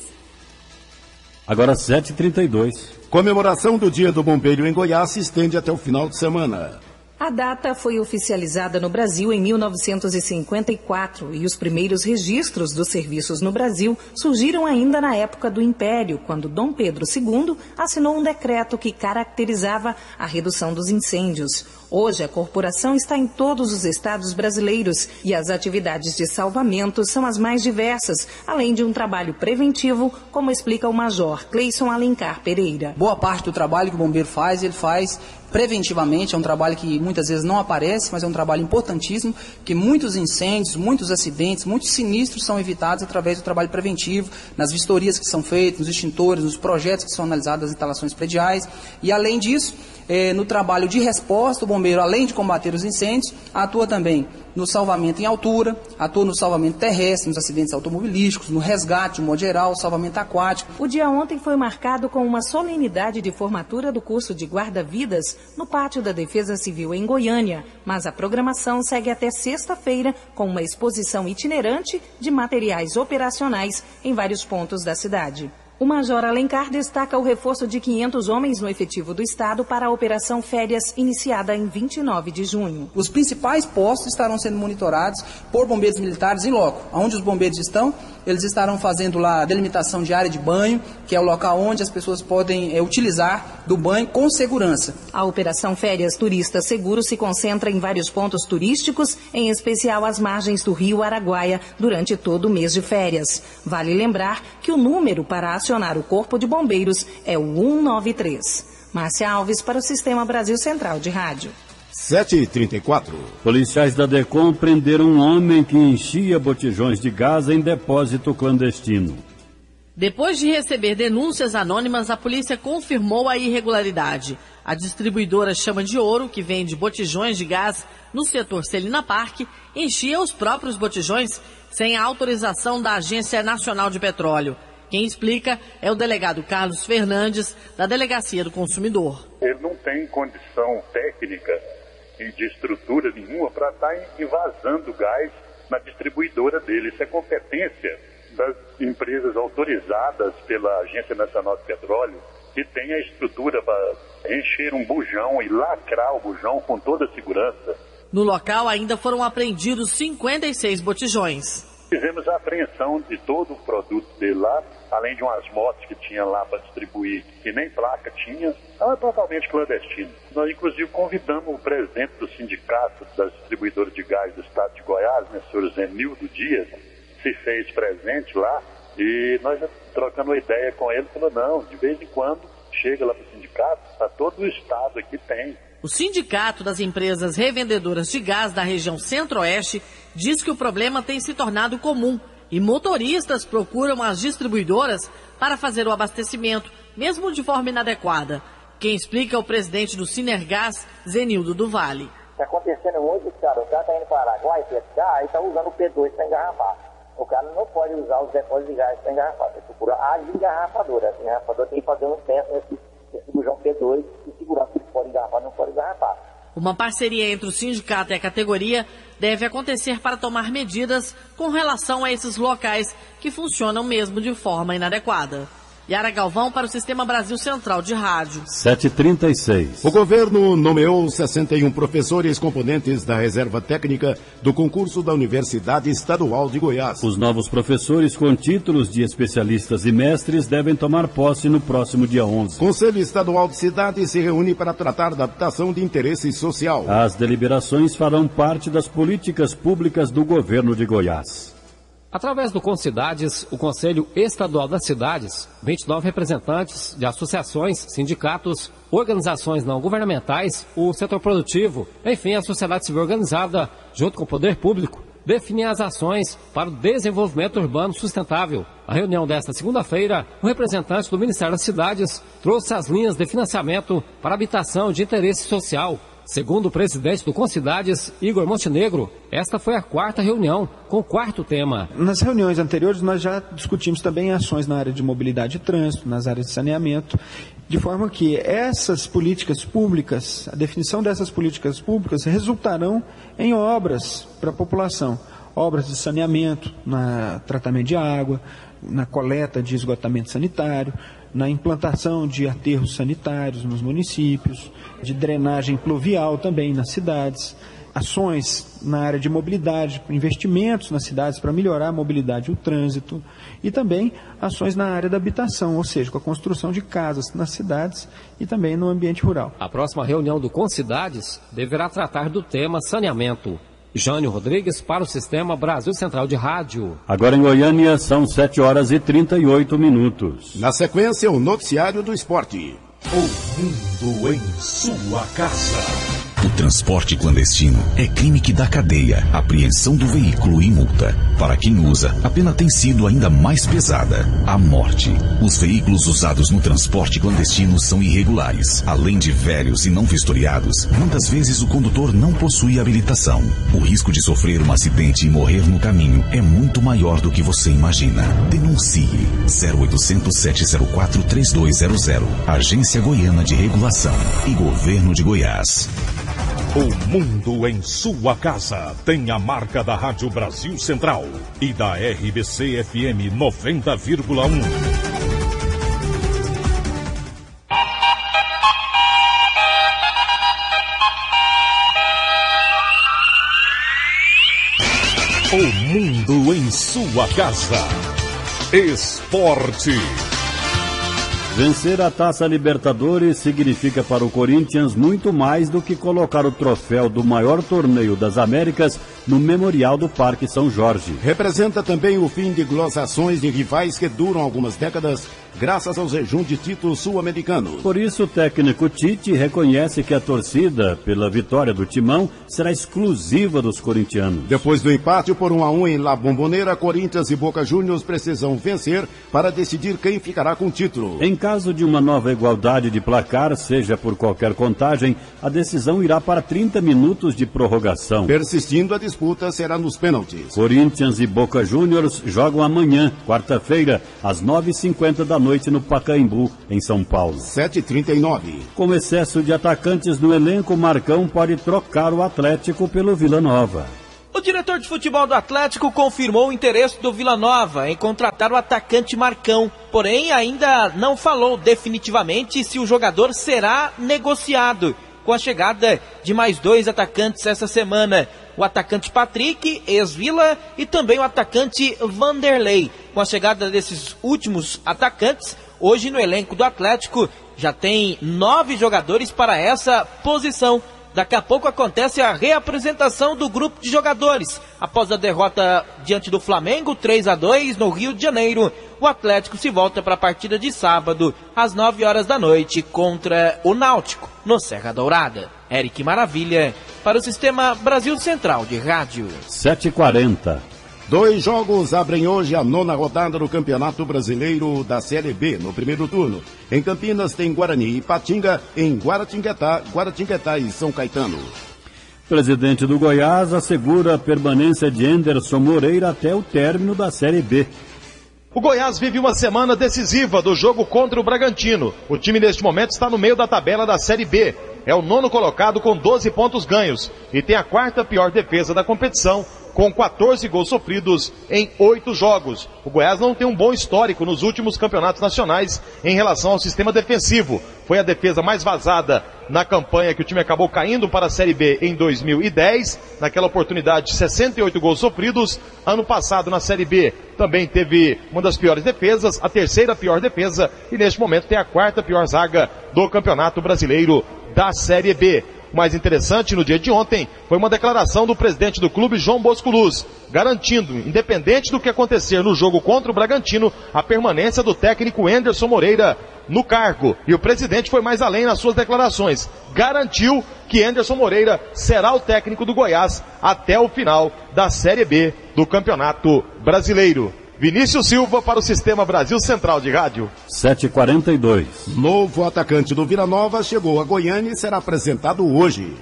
Agora 7h32. Comemoração do Dia do Bombeiro em Goiás se estende até o final de semana. A data foi oficializada no Brasil em 1954 e os primeiros registros dos serviços no Brasil surgiram ainda na época do Império, quando Dom Pedro II assinou um decreto que caracterizava a redução dos incêndios. Hoje, a corporação está em todos os estados brasileiros e as atividades de salvamento são as mais diversas, além de um trabalho preventivo, como explica o Major Cleison Alencar Pereira. Boa parte do trabalho que o bombeiro faz, ele faz preventivamente. É um trabalho que muitas vezes não aparece, mas é um trabalho importantíssimo, que muitos incêndios, muitos acidentes, muitos sinistros são evitados através do trabalho preventivo, nas vistorias que são feitas, nos extintores, nos projetos que são analisados das instalações prediais. E além disso, no trabalho de resposta, o bombeiro, além de combater os incêndios, atua também no salvamento em altura, atua no salvamento terrestre, nos acidentes automobilísticos, no resgate, de modo geral, salvamento aquático. O dia ontem foi marcado com uma solenidade de formatura do curso de guarda-vidas no Pátio da Defesa Civil em Goiânia, mas a programação segue até sexta-feira com uma exposição itinerante de materiais operacionais em vários pontos da cidade. O Major Alencar destaca o reforço de 500 homens no efetivo do Estado para a Operação Férias, iniciada em 29 de junho. Os principais postos estarão sendo monitorados por bombeiros militares em loco. Onde os bombeiros estão, eles estarão fazendo lá a delimitação de área de banho, que é o local onde as pessoas podem utilizar do banho com segurança. A Operação Férias Turista Seguro se concentra em vários pontos turísticos, em especial às margens do rio Araguaia, durante todo o mês de férias. Vale lembrar que o número para acionar o Corpo de Bombeiros é o 193. Márcia Alves para o Sistema Brasil Central de Rádio. 7h34. Policiais da DECOM prenderam um homem que enchia botijões de gás em depósito clandestino. Depois de receber denúncias anônimas, a polícia confirmou a irregularidade. A distribuidora Chama de Ouro, que vende botijões de gás no setor Celina Parque, enchia os próprios botijões sem a autorização da Agência Nacional de Petróleo. Quem explica é o delegado Carlos Fernandes, da Delegacia do Consumidor. Ele não tem condição técnica e de estrutura nenhuma para estar invasando gás na distribuidora dele. Isso é competência das empresas autorizadas pela Agência Nacional de Petróleo, que tem a estrutura para encher um bujão e lacrar o bujão com toda a segurança. No local ainda foram apreendidos 56 botijões. Fizemos a apreensão de todo o produto dele lá, além de umas motos que tinha lá para distribuir, que nem placa tinha, era totalmente clandestino. Nós, inclusive, convidamos o presidente do sindicato das distribuidoras de gás do estado de Goiás, né, o senhor Zenildo Dias, se fez presente lá, e nós trocando uma ideia com ele, falou, não, de vez em quando chega lá para o sindicato, para todo o estado aqui tem. O Sindicato das Empresas Revendedoras de Gás da região Centro-Oeste diz que o problema tem se tornado comum e motoristas procuram as distribuidoras para fazer o abastecimento, mesmo de forma inadequada. Quem explica é o presidente do Sinergás, Zenildo do Vale. Está acontecendo muito, cara. O cara está indo para o Araguaia pescar e está usando o P2 para engarrafar. O cara não pode usar os depósitos de gás para engarrafar. Você procura a engarrafadora. A engarrafadora tem que fazer um teste nesse bujão P2 e segurar se pode engarrafar, não pode engarrafar. Uma parceria entre o sindicato e a categoria deve acontecer para tomar medidas com relação a esses locais que funcionam mesmo de forma inadequada. Yara Galvão para o Sistema Brasil Central de Rádio. 7h36. O governo nomeou 61 professores componentes da reserva técnica do concurso da Universidade Estadual de Goiás. Os novos professores com títulos de especialistas e mestres devem tomar posse no próximo dia 11. O Conselho Estadual de Cidade se reúne para tratar da habitação de interesse social. As deliberações farão parte das políticas públicas do governo de Goiás. Através do Concidades, o Conselho Estadual das Cidades, 29 representantes de associações, sindicatos, organizações não governamentais, o setor produtivo, enfim, a sociedade civil organizada, junto com o poder público, definem as ações para o desenvolvimento urbano sustentável. A reunião desta segunda-feira, o representante do Ministério das Cidades trouxe as linhas de financiamento para habitação de interesse social. Segundo o presidente do Concidades, Igor Montenegro, esta foi a quarta reunião com o quarto tema. Nas reuniões anteriores nós já discutimos também ações na área de mobilidade e trânsito, nas áreas de saneamento, de forma que essas políticas públicas, a definição dessas políticas públicas resultarão em obras para a população. Obras de saneamento, no tratamento de água, na coleta de esgotamento sanitário, na implantação de aterros sanitários nos municípios, de drenagem pluvial também nas cidades, ações na área de mobilidade, investimentos nas cidades para melhorar a mobilidade e o trânsito, e também ações na área da habitação, ou seja, com a construção de casas nas cidades e também no ambiente rural. A próxima reunião do Concidades deverá tratar do tema saneamento. Jânio Rodrigues para o Sistema Brasil Central de Rádio. Agora em Goiânia são 7h38. Na sequência, o noticiário do esporte. O mundo em sua casa. O transporte clandestino é crime que dá cadeia, apreensão do veículo e multa. Para quem usa, a pena tem sido ainda mais pesada, a morte. Os veículos usados no transporte clandestino são irregulares. Além de velhos e não vistoriados, muitas vezes o condutor não possui habilitação. O risco de sofrer um acidente e morrer no caminho é muito maior do que você imagina. Denuncie 0800 704 3200, Agência Goiana de Regulação e Governo de Goiás. O mundo em sua casa tem a marca da Rádio Brasil Central e da RBC FM 90,1. O mundo em sua casa. Esporte. Vencer a Taça Libertadores significa para o Corinthians muito mais do que colocar o troféu do maior torneio das Américas no Memorial do Parque São Jorge. Representa também o fim de glosações de rivais que duram algumas décadas, graças ao jejum de títulos sul-americanos. Por isso, o técnico Tite reconhece que a torcida, pela vitória do Timão, será exclusiva dos corintianos. Depois do empate por 1-1 em La Bombonera, Corinthians e Boca Juniors precisam vencer para decidir quem ficará com o título. Em caso de uma nova igualdade de placar, seja por qualquer contagem, a decisão irá para 30 minutos de prorrogação. Persistindo a disputa, será nos pênaltis. Corinthians e Boca Juniors jogam amanhã, quarta-feira, às 9h50 da noite no Pacaembu, em São Paulo. 7h39. Com excesso de atacantes no elenco, Marcão pode trocar o Atlético pelo Vila Nova. O diretor de futebol do Atlético confirmou o interesse do Vila Nova em contratar o atacante Marcão, porém ainda não falou definitivamente se o jogador será negociado, com a chegada de mais 2 atacantes essa semana. O atacante Patrick, ex-Vila, e também o atacante Vanderlei. Com a chegada desses últimos atacantes, hoje no elenco do Atlético já tem 9 jogadores para essa posição. Daqui a pouco acontece a reapresentação do grupo de jogadores. Após a derrota diante do Flamengo, 3-2 no Rio de Janeiro, o Atlético se volta para a partida de sábado, às 9 horas da noite, contra o Náutico, no Serra Dourada. Eric Maravilha, para o Sistema Brasil Central de Rádio. 7h40. 2 jogos abrem hoje a 9ª rodada do Campeonato Brasileiro da Série B, no primeiro turno. Em Campinas tem Guarani e Ipatinga, em Guaratinguetá e São Caetano. Presidente do Goiás assegura a permanência de Anderson Moreira até o término da Série B. O Goiás vive uma semana decisiva do jogo contra o Bragantino. O time neste momento está no meio da tabela da Série B. É o 9º colocado com 12 pontos ganhos e tem a 4ª pior defesa da competição, com 14 gols sofridos em 8 jogos. O Goiás não tem um bom histórico nos últimos campeonatos nacionais em relação ao sistema defensivo. Foi a defesa mais vazada na campanha que o time acabou caindo para a Série B em 2010. Naquela oportunidade, 68 gols sofridos. Ano passado, na Série B, também teve uma das piores defesas, a 3ª pior defesa, e neste momento tem a 4ª pior zaga do Campeonato Brasileiro da Série B. O mais interessante no dia de ontem foi uma declaração do presidente do clube, João Bosco Luz, garantindo, independente do que acontecer no jogo contra o Bragantino, a permanência do técnico Anderson Moreira no cargo. E o presidente foi mais além nas suas declarações. Garantiu que Anderson Moreira será o técnico do Goiás até o final da Série B do Campeonato Brasileiro. Vinícius Silva para o Sistema Brasil Central de Rádio. 7h42. Novo atacante do Vila Nova chegou a Goiânia e será apresentado hoje.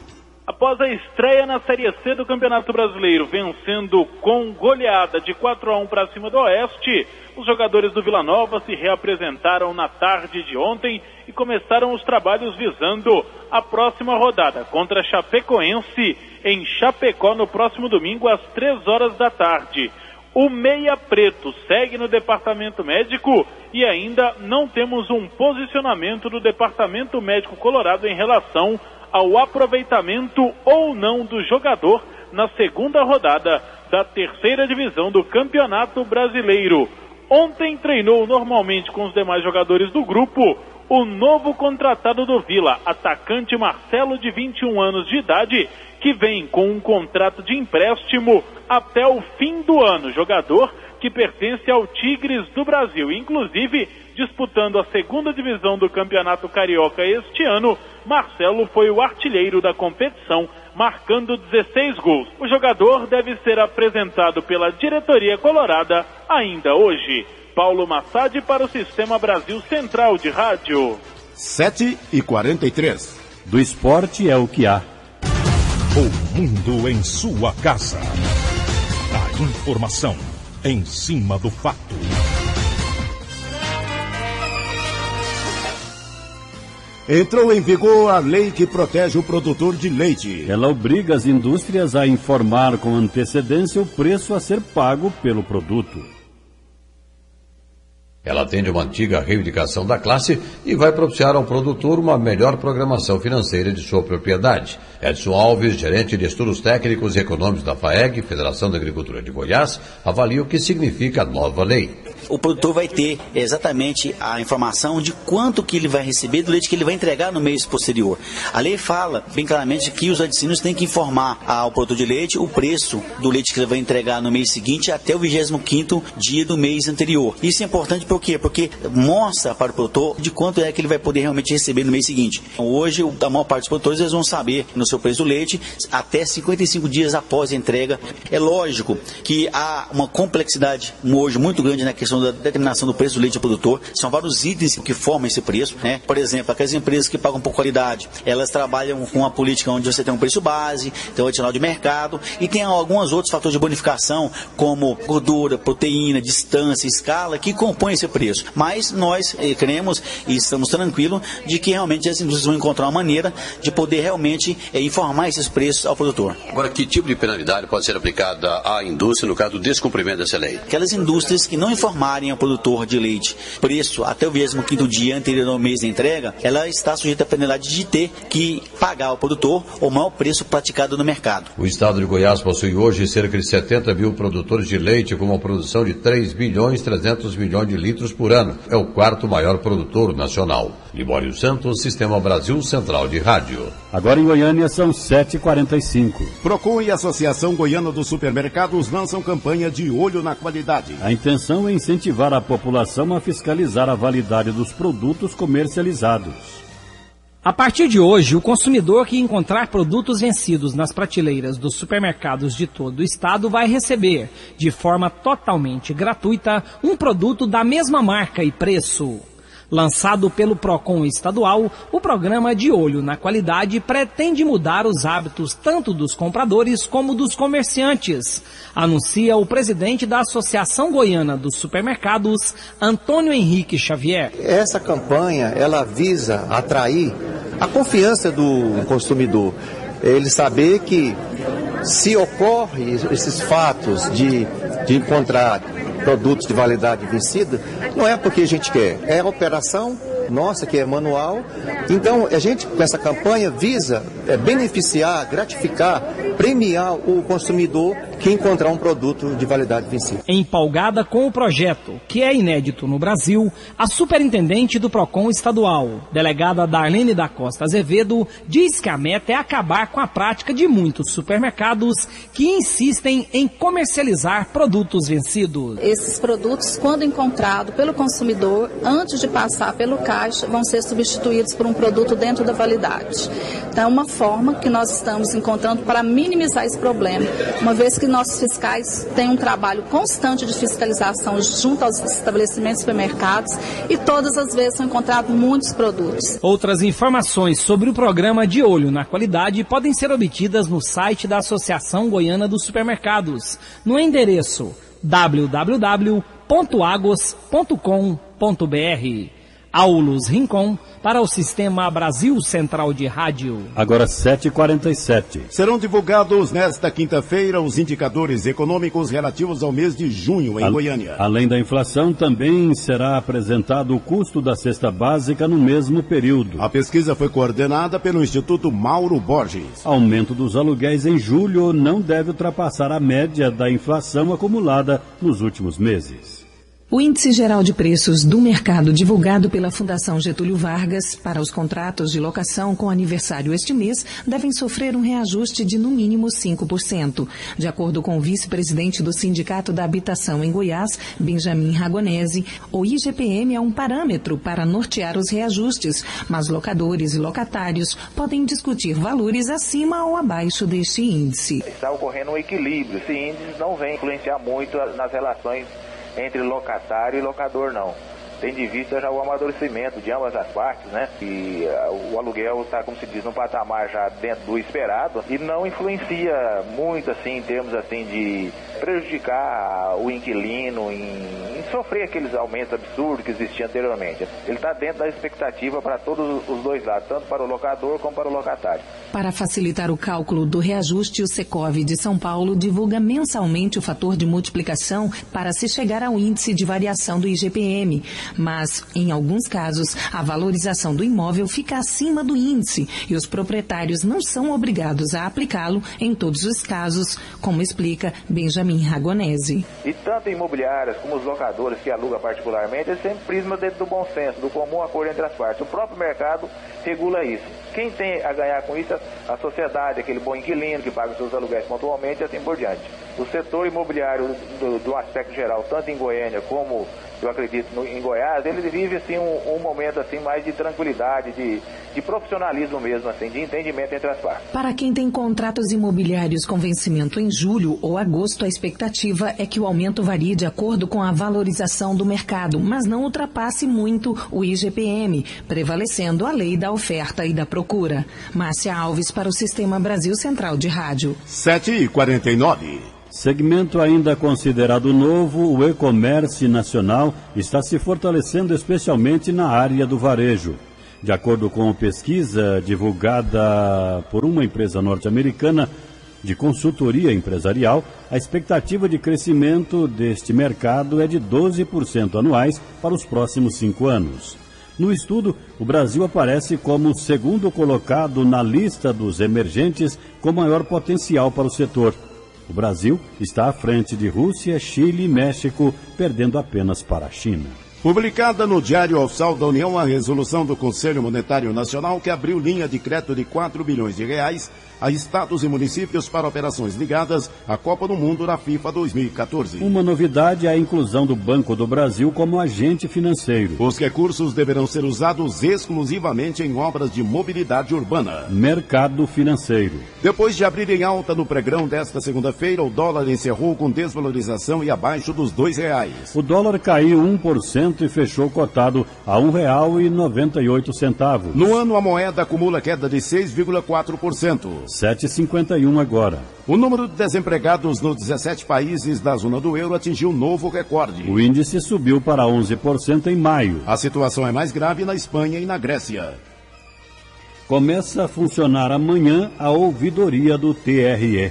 Após a estreia na Série C do Campeonato Brasileiro, vencendo com goleada de 4-1 para cima do Oeste, os jogadores do Vila Nova se reapresentaram na tarde de ontem e começaram os trabalhos visando a próxima rodada contra a Chapecoense em Chapecó no próximo domingo às 3 horas da tarde. O Meia Preto segue no departamento médico e ainda não temos um posicionamento do departamento médico colorado em relação ao aproveitamento ou não do jogador na segunda rodada da 3ª divisão do Campeonato Brasileiro. Ontem treinou normalmente com os demais jogadores do grupo o novo contratado do Vila, atacante Marcelo, de 21 anos de idade, que vem com um contrato de empréstimo até o fim do ano. Jogador que pertence ao Tigres do Brasil, inclusive disputando a 2ª divisão do Campeonato Carioca este ano. Marcelo foi o artilheiro da competição, marcando 16 gols. O jogador deve ser apresentado pela diretoria colorada ainda hoje. Paulo Massad para o Sistema Brasil Central de Rádio. 7h43. Do esporte é o que há. O mundo em sua casa. A informação em cima do fato. Entrou em vigor a lei que protege o produtor de leite. Ela obriga as indústrias a informar com antecedência o preço a ser pago pelo produto. Ela atende uma antiga reivindicação da classe e vai propiciar ao produtor uma melhor programação financeira de sua propriedade. Edson Alves, gerente de estudos técnicos e econômicos da FAEG, Federação da Agricultura de Goiás, avalia o que significa a nova lei. o produtor vai ter exatamente a informação de quanto que ele vai receber do leite que ele vai entregar no mês posterior. A lei fala bem claramente que os laticínios têm que informar ao produtor de leite o preço do leite que ele vai entregar no mês seguinte até o 25º dia do mês anterior. Isso é importante por quê? Porque mostra para o produtor de quanto é que ele vai poder realmente receber no mês seguinte. Hoje, a maior parte dos produtores eles vão saber no seu preço do leite até 55 dias após a entrega. É lógico que há uma complexidade hoje muito grande na questão da determinação do preço do leite ao produtor. São vários itens que formam esse preço, né? Por exemplo, aquelas empresas que pagam por qualidade, elas trabalham com uma política onde você tem um preço base, tem um adicional de mercado e tem alguns outros fatores de bonificação, como gordura, proteína, distância, escala, que compõem esse preço. Mas nós cremos e estamos tranquilos de que realmente as indústrias vão encontrar uma maneira de poder realmente informar esses preços ao produtor. Agora, que tipo de penalidade pode ser aplicada à indústria no caso do descumprimento dessa lei? Aquelas indústrias que não informarem ao produtor de leite preço até o 25º dia anterior ao mês da entrega, ela está sujeita à penalidade de ter que pagar ao produtor o maior preço praticado no mercado. O estado de Goiás possui hoje cerca de 70 mil produtores de leite com uma produção de 3.300 milhões de litros por ano. É o quarto maior produtor nacional. Libório Santos, Sistema Brasil Central de Rádio. Agora em Goiânia são 7h45. Procon e a Associação Goiana dos Supermercados lançam campanha de olho na qualidade. A intenção é incentivar a população a fiscalizar a validade dos produtos comercializados. A partir de hoje, o consumidor que encontrar produtos vencidos nas prateleiras dos supermercados de todo o estado vai receber, de forma totalmente gratuita, um produto da mesma marca e preço. Lançado pelo Procon estadual, o programa De Olho na Qualidade pretende mudar os hábitos tanto dos compradores como dos comerciantes, anuncia o presidente da Associação Goiana dos Supermercados, Antônio Henrique Xavier. Essa campanha, ela visa atrair a confiança do consumidor. Ele saber que se ocorre esses fatos de encontrar produtos de validade vencida, não é porque a gente quer, é a operação nossa que é manual. Então a gente com essa campanha visa beneficiar, gratificar, premiar o consumidor que encontrar um produto de validade vencida. Empolgada com o projeto, que é inédito no Brasil, a superintendente do Procon estadual, delegada Darlene da Costa Azevedo, diz que a meta é acabar com a prática de muitos supermercados que insistem em comercializar produtos vencidos. Esses produtos, quando encontrados pelo consumidor, antes de passar pelo caixa, vão ser substituídos por um produto dentro da validade. Então, é uma forma que nós estamos encontrando para minimizar esse problema, uma vez que nossos fiscais têm um trabalho constante de fiscalização junto aos estabelecimentos supermercados e todas as vezes são encontrados muitos produtos. Outras informações sobre o programa De Olho na Qualidade podem ser obtidas no site da Associação Goiana dos Supermercados, no endereço www.agos.com.br. Aulus Rincon, para o Sistema Brasil Central de Rádio. Agora 7h47. Serão divulgados nesta quinta-feira os indicadores econômicos relativos ao mês de junho em Goiânia. Além da inflação, também será apresentado o custo da cesta básica no mesmo período. A pesquisa foi coordenada pelo Instituto Mauro Borges. Aumento dos aluguéis em julho não deve ultrapassar a média da inflação acumulada nos últimos meses. O Índice Geral de Preços do Mercado, divulgado pela Fundação Getúlio Vargas para os contratos de locação com aniversário este mês, devem sofrer um reajuste de no mínimo 5%. De acordo com o vice-presidente do Sindicato da Habitação em Goiás, Benjamin Ragonese, o IGPM é um parâmetro para nortear os reajustes, mas locadores e locatários podem discutir valores acima ou abaixo deste índice. Está ocorrendo um equilíbrio. Esse índice não vem influenciar muito nas relações entre locatário e locador, não. Tem de vista já o amadurecimento de ambas as partes, né? E o aluguel está, como se diz, num patamar já dentro do esperado e não influencia muito, assim, em termos, assim, de prejudicar o inquilino em sofrer aqueles aumentos absurdos que existiam anteriormente. Ele está dentro da expectativa para todos os dois lados, tanto para o locador como para o locatário. Para facilitar o cálculo do reajuste, o Secov de São Paulo divulga mensalmente o fator de multiplicação para se chegar ao índice de variação do IGPM. Mas, em alguns casos, a valorização do imóvel fica acima do índice e os proprietários não são obrigados a aplicá-lo em todos os casos, como explica Benjamin Ragonese. E tanto imobiliárias como os locadores locadores que alugam particularmente, eles sempre prisma dentro do bom senso, do comum acordo entre as partes. O próprio mercado regula isso. Quem tem a ganhar com isso? A sociedade, aquele bom inquilino que paga os seus aluguéis pontualmente e assim por diante. O setor imobiliário do aspecto geral, tanto em Goiânia como, eu acredito, em Goiás, ele vive assim um momento assim mais de tranquilidade, de profissionalismo mesmo, assim, de entendimento entre as partes. Para quem tem contratos imobiliários com vencimento em julho ou agosto, a expectativa é que o aumento varie de acordo com a valorização do mercado, mas não ultrapasse muito o IGPM, prevalecendo a lei da oferta e da procura. Márcia Alves para o Sistema Brasil Central de Rádio. 7h49. Segmento ainda considerado novo, o e-commerce nacional está se fortalecendo especialmente na área do varejo. De acordo com pesquisa divulgada por uma empresa norte-americana de consultoria empresarial, a expectativa de crescimento deste mercado é de 12% anuais para os próximos 5 anos. No estudo, o Brasil aparece como o segundo colocado na lista dos emergentes com maior potencial para o setor. O Brasil está à frente de Rússia, Chile e México, perdendo apenas para a China. Publicada no Diário Oficial da União a resolução do Conselho Monetário Nacional que abriu linha de crédito de 4 bilhões de reais a estados e municípios para operações ligadas à Copa do Mundo da FIFA 2014. Uma novidade é a inclusão do Banco do Brasil como agente financeiro. Os recursos deverão ser usados exclusivamente em obras de mobilidade urbana. Mercado financeiro. Depois de abrir em alta no pregão desta segunda-feira, o dólar encerrou com desvalorização e abaixo dos R$2. O dólar caiu 1% e fechou cotado a R$ 1,98. No ano, a moeda acumula queda de 6,4%. 7,51 agora. O número de desempregados nos 17 países da zona do euro atingiu um novo recorde. O índice subiu para 11% em maio. A situação é mais grave na Espanha e na Grécia. Começa a funcionar amanhã a ouvidoria do TRE.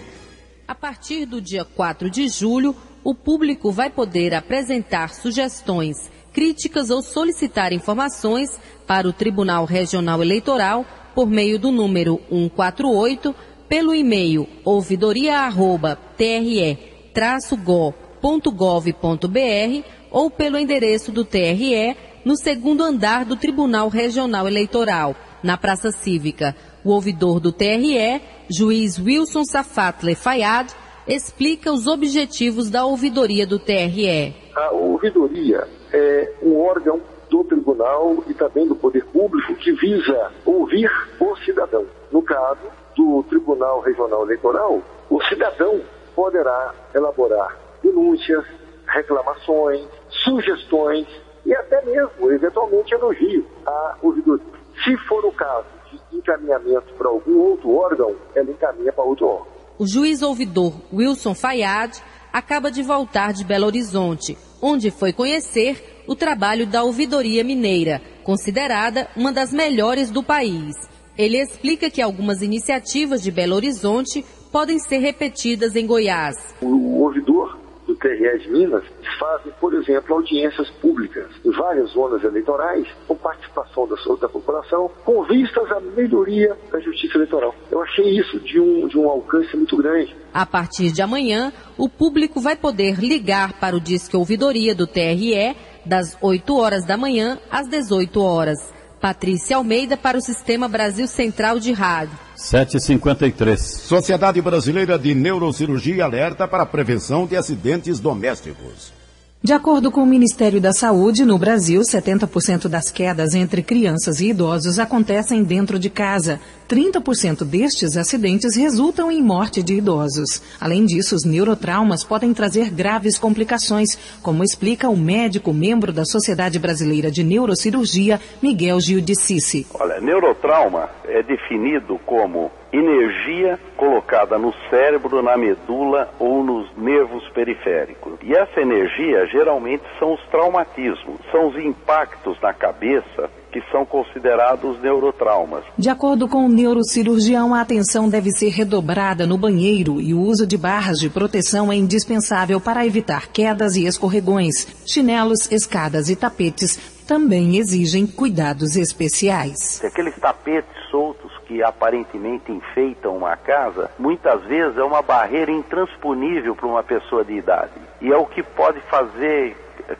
A partir do dia 4 de julho, o público vai poder apresentar sugestões, críticas ou solicitar informações para o Tribunal Regional Eleitoral por meio do número 148, pelo e-mail ouvidoria@tre-go.gov.br ou pelo endereço do TRE no segundo andar do Tribunal Regional Eleitoral, na Praça Cívica. O ouvidor do TRE, juiz Wilson Safatle Fayad, explica os objetivos da ouvidoria do TRE. A ouvidoria é um órgão do tribunal e também do poder público que visa ouvir o cidadão. No caso do Tribunal Regional Eleitoral, o cidadão poderá elaborar denúncias, reclamações, sugestões e até mesmo, eventualmente, elogio à ouvidoria. Se for o caso de encaminhamento para algum outro órgão, ela encaminha para outro órgão. O juiz ouvidor Wilson Fayad acaba de voltar de Belo Horizonte, onde foi conhecer o trabalho da Ouvidoria Mineira, considerada uma das melhores do país. Ele explica que algumas iniciativas de Belo Horizonte podem ser repetidas em Goiás. O ouvidor do TRE de Minas fazem, por exemplo, audiências públicas em várias zonas eleitorais, com participação da população, com vistas à melhoria da justiça eleitoral. Eu achei isso de um alcance muito grande. A partir de amanhã, o público vai poder ligar para o Disque Ouvidoria do TRE das 8 horas da manhã às 18 horas. Patrícia Almeida para o Sistema Brasil Central de Rádio. 7h53. Sociedade Brasileira de Neurocirurgia alerta para a prevenção de acidentes domésticos. De acordo com o Ministério da Saúde, no Brasil, 70% das quedas entre crianças e idosos acontecem dentro de casa. 30% destes acidentes resultam em morte de idosos. Além disso, os neurotraumas podem trazer graves complicações, como explica o médico membro da Sociedade Brasileira de Neurocirurgia, Miguel Gil de Cici. Olha, neurotrauma é definido como energia colocada no cérebro, na medula ou nos nervos periféricos. E essa energia geralmente são os traumatismos, são os impactos na cabeça que são considerados neurotraumas. De acordo com o neurocirurgião, a atenção deve ser redobrada no banheiro e o uso de barras de proteção é indispensável para evitar quedas e escorregões. Chinelos, escadas e tapetes também exigem cuidados especiais. Aqueles tapetes soltos que aparentemente enfeitam uma casa, muitas vezes é uma barreira intransponível para uma pessoa de idade. E é o que pode fazer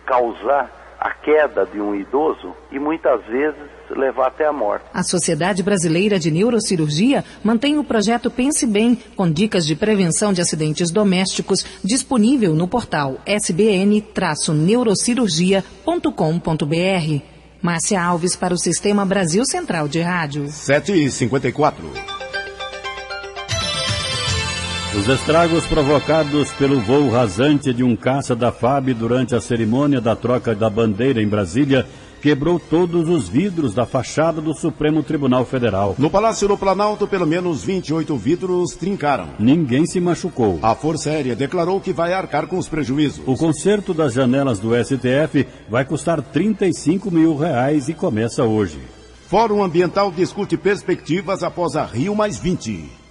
causar a queda de um idoso e muitas vezes levar até a morte. A Sociedade Brasileira de Neurocirurgia mantém o projeto Pense Bem, com dicas de prevenção de acidentes domésticos, disponível no portal sbn-neurocirurgia.com.br. Márcia Alves para o Sistema Brasil Central de Rádio. 7h54. Os estragos provocados pelo voo rasante de um caça da FAB durante a cerimônia da troca da bandeira em Brasília quebrou todos os vidros da fachada do Supremo Tribunal Federal. No Palácio do Planalto, pelo menos 28 vidros trincaram. Ninguém se machucou. A Força Aérea declarou que vai arcar com os prejuízos. O conserto das janelas do STF vai custar R$35 mil e começa hoje. Fórum Ambiental discute perspectivas após a Rio+20.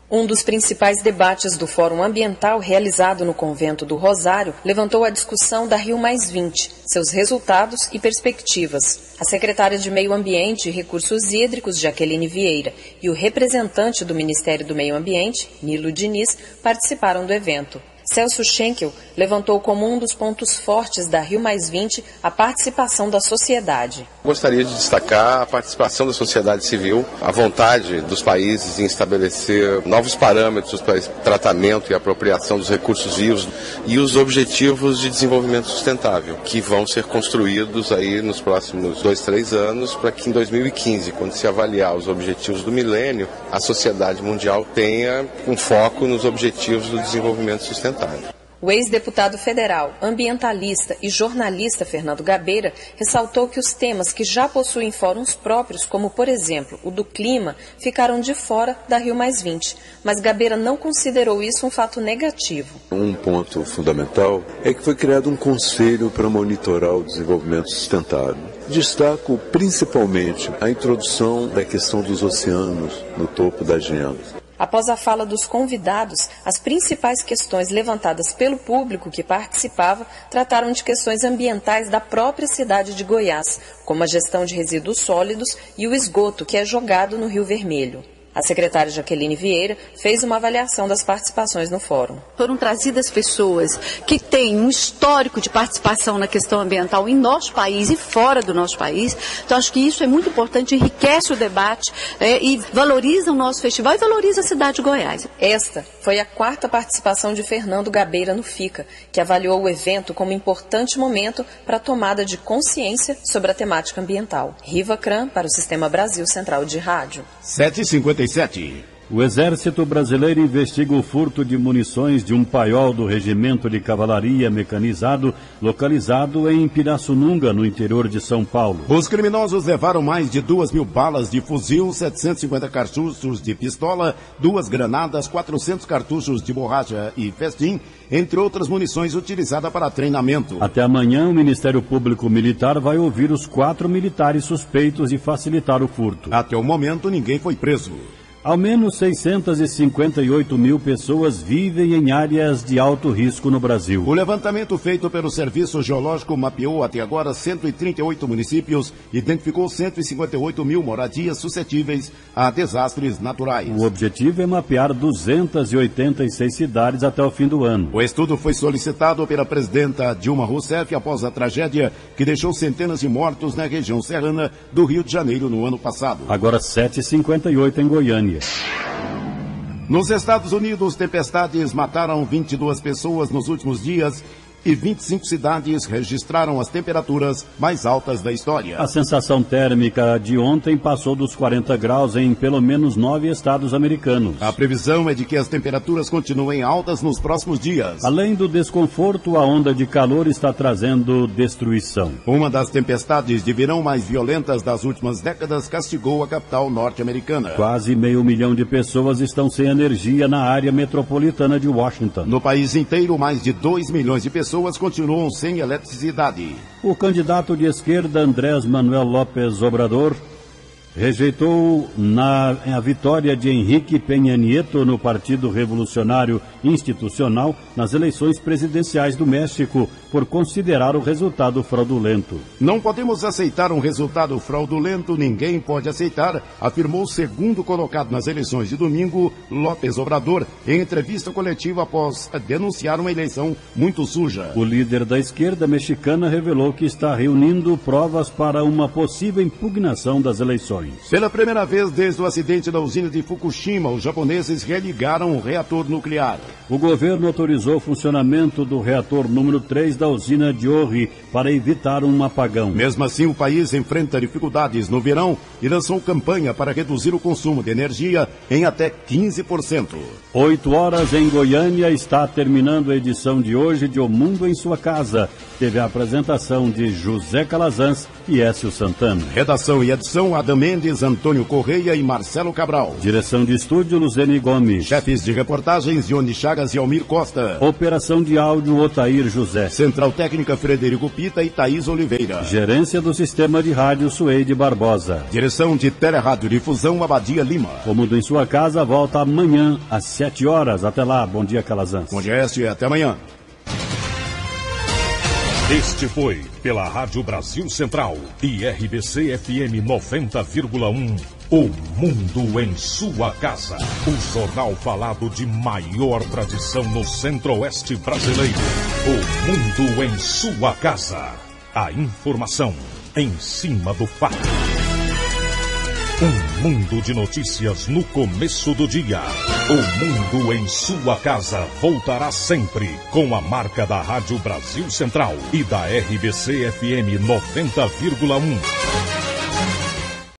Um dos principais debates do Fórum Ambiental realizado no Convento do Rosário levantou a discussão da Rio+20, seus resultados e perspectivas. A secretária de Meio Ambiente e Recursos Hídricos, Jaqueline Vieira, e o representante do Ministério do Meio Ambiente, Nilo Diniz, participaram do evento. Celso Schenkel levantou como um dos pontos fortes da Rio+20 a participação da sociedade. Gostaria de destacar a participação da sociedade civil, a vontade dos países em estabelecer novos parâmetros para tratamento e apropriação dos recursos vivos e os objetivos de desenvolvimento sustentável, que vão ser construídos aí nos próximos 2-3 anos, para que em 2015, quando se avaliar os objetivos do milênio, a sociedade mundial tenha um foco nos objetivos do desenvolvimento sustentável. O ex-deputado federal, ambientalista e jornalista Fernando Gabeira ressaltou que os temas que já possuem fóruns próprios, como por exemplo o do clima, ficaram de fora da Rio+20. Mas Gabeira não considerou isso um fato negativo. Um ponto fundamental é que foi criado um conselho para monitorar o desenvolvimento sustentável. Destaco principalmente a introdução da questão dos oceanos no topo da agenda. Após a fala dos convidados, as principais questões levantadas pelo público que participava trataram de questões ambientais da própria cidade de Goiás, como a gestão de resíduos sólidos e o esgoto que é jogado no Rio Vermelho. A secretária Jaqueline Vieira fez uma avaliação das participações no fórum. Foram trazidas pessoas que têm um histórico de participação na questão ambiental em nosso país e fora do nosso país. Então, acho que isso é muito importante, enriquece o debate e valoriza o nosso festival e valoriza a cidade de Goiás. Esta foi a 4ª participação de Fernando Gabeira no FICA, que avaliou o evento como importante momento para a tomada de consciência sobre a temática ambiental. Riva Cran para o Sistema Brasil Central de Rádio. 7h57. O Exército Brasileiro investiga o furto de munições de um paiol do Regimento de Cavalaria Mecanizado, localizado em Pirassununga, no interior de São Paulo. Os criminosos levaram mais de 2.000 balas de fuzil, 750 cartuchos de pistola, 2 granadas, 400 cartuchos de borracha e festim, entre outras munições utilizadas para treinamento. Até amanhã, o Ministério Público Militar vai ouvir os 4 militares suspeitos de facilitar o furto. Até o momento, ninguém foi preso. Ao menos 658 mil pessoas vivem em áreas de alto risco no Brasil. O levantamento feito pelo Serviço Geológico mapeou até agora 138 municípios, identificou 158 mil moradias suscetíveis a desastres naturais. O objetivo é mapear 286 cidades até o fim do ano. O estudo foi solicitado pela presidenta Dilma Rousseff após a tragédia que deixou centenas de mortos na região serrana do Rio de Janeiro no ano passado. Agora 7h58 em Goiânia. Nos Estados Unidos, tempestades mataram 22 pessoas nos últimos dias e 25 cidades registraram as temperaturas mais altas da história. A sensação térmica de ontem passou dos 40 graus em pelo menos 9 estados americanos. A previsão é de que as temperaturas continuem altas nos próximos dias. Além do desconforto, a onda de calor está trazendo destruição. Uma das tempestades de verão mais violentas das últimas décadas castigou a capital norte-americana. Quase 500 mil de pessoas estão sem energia na área metropolitana de Washington. No país inteiro, mais de 2 milhões de pessoas continuam sem eletricidade. O candidato de esquerda, Andrés Manuel López Obrador, rejeitou a vitória de Henrique Peña Nieto no Partido Revolucionário Institucional nas eleições presidenciais do México por considerar o resultado fraudulento. Não podemos aceitar um resultado fraudulento, ninguém pode aceitar, afirmou o segundo colocado nas eleições de domingo, López Obrador, em entrevista coletiva após denunciar uma eleição muito suja. O líder da esquerda mexicana revelou que está reunindo provas para uma possível impugnação das eleições. Pela primeira vez desde o acidente da usina de Fukushima, os japoneses religaram o reator nuclear. O governo autorizou o funcionamento do reator número 3 da usina de Ori para evitar um apagão. Mesmo assim, o país enfrenta dificuldades no verão e lançou campanha para reduzir o consumo de energia em até 15%. 8 horas em Goiânia, está terminando a edição de hoje de O Mundo em Sua Casa. Teve a apresentação de José Calazans e Écio Santana. Redação e edição, Adam Mendes, Antônio Correia e Marcelo Cabral. Direção de estúdio, Luzene Gomes. Chefes de reportagens, Ione Chagas e Almir Costa. Operação de áudio, Otair José. Central Técnica, Frederico Pita e Thaís Oliveira. Gerência do Sistema de Rádio, Suede Barbosa. Direção de Telerádio Difusão, Abadia Lima. O Mundo em Sua Casa volta amanhã às 7 horas. Até lá, bom dia, Calazans. Bom dia, Écio, e até amanhã. Este foi, pela Rádio Brasil Central e RBC FM 90,1, O Mundo em Sua Casa. O jornal falado de maior tradição no Centro-Oeste brasileiro. O Mundo em Sua Casa. A informação em cima do fato. Um mundo de notícias no começo do dia. O Mundo em Sua Casa voltará sempre com a marca da Rádio Brasil Central e da RBC FM 90,1.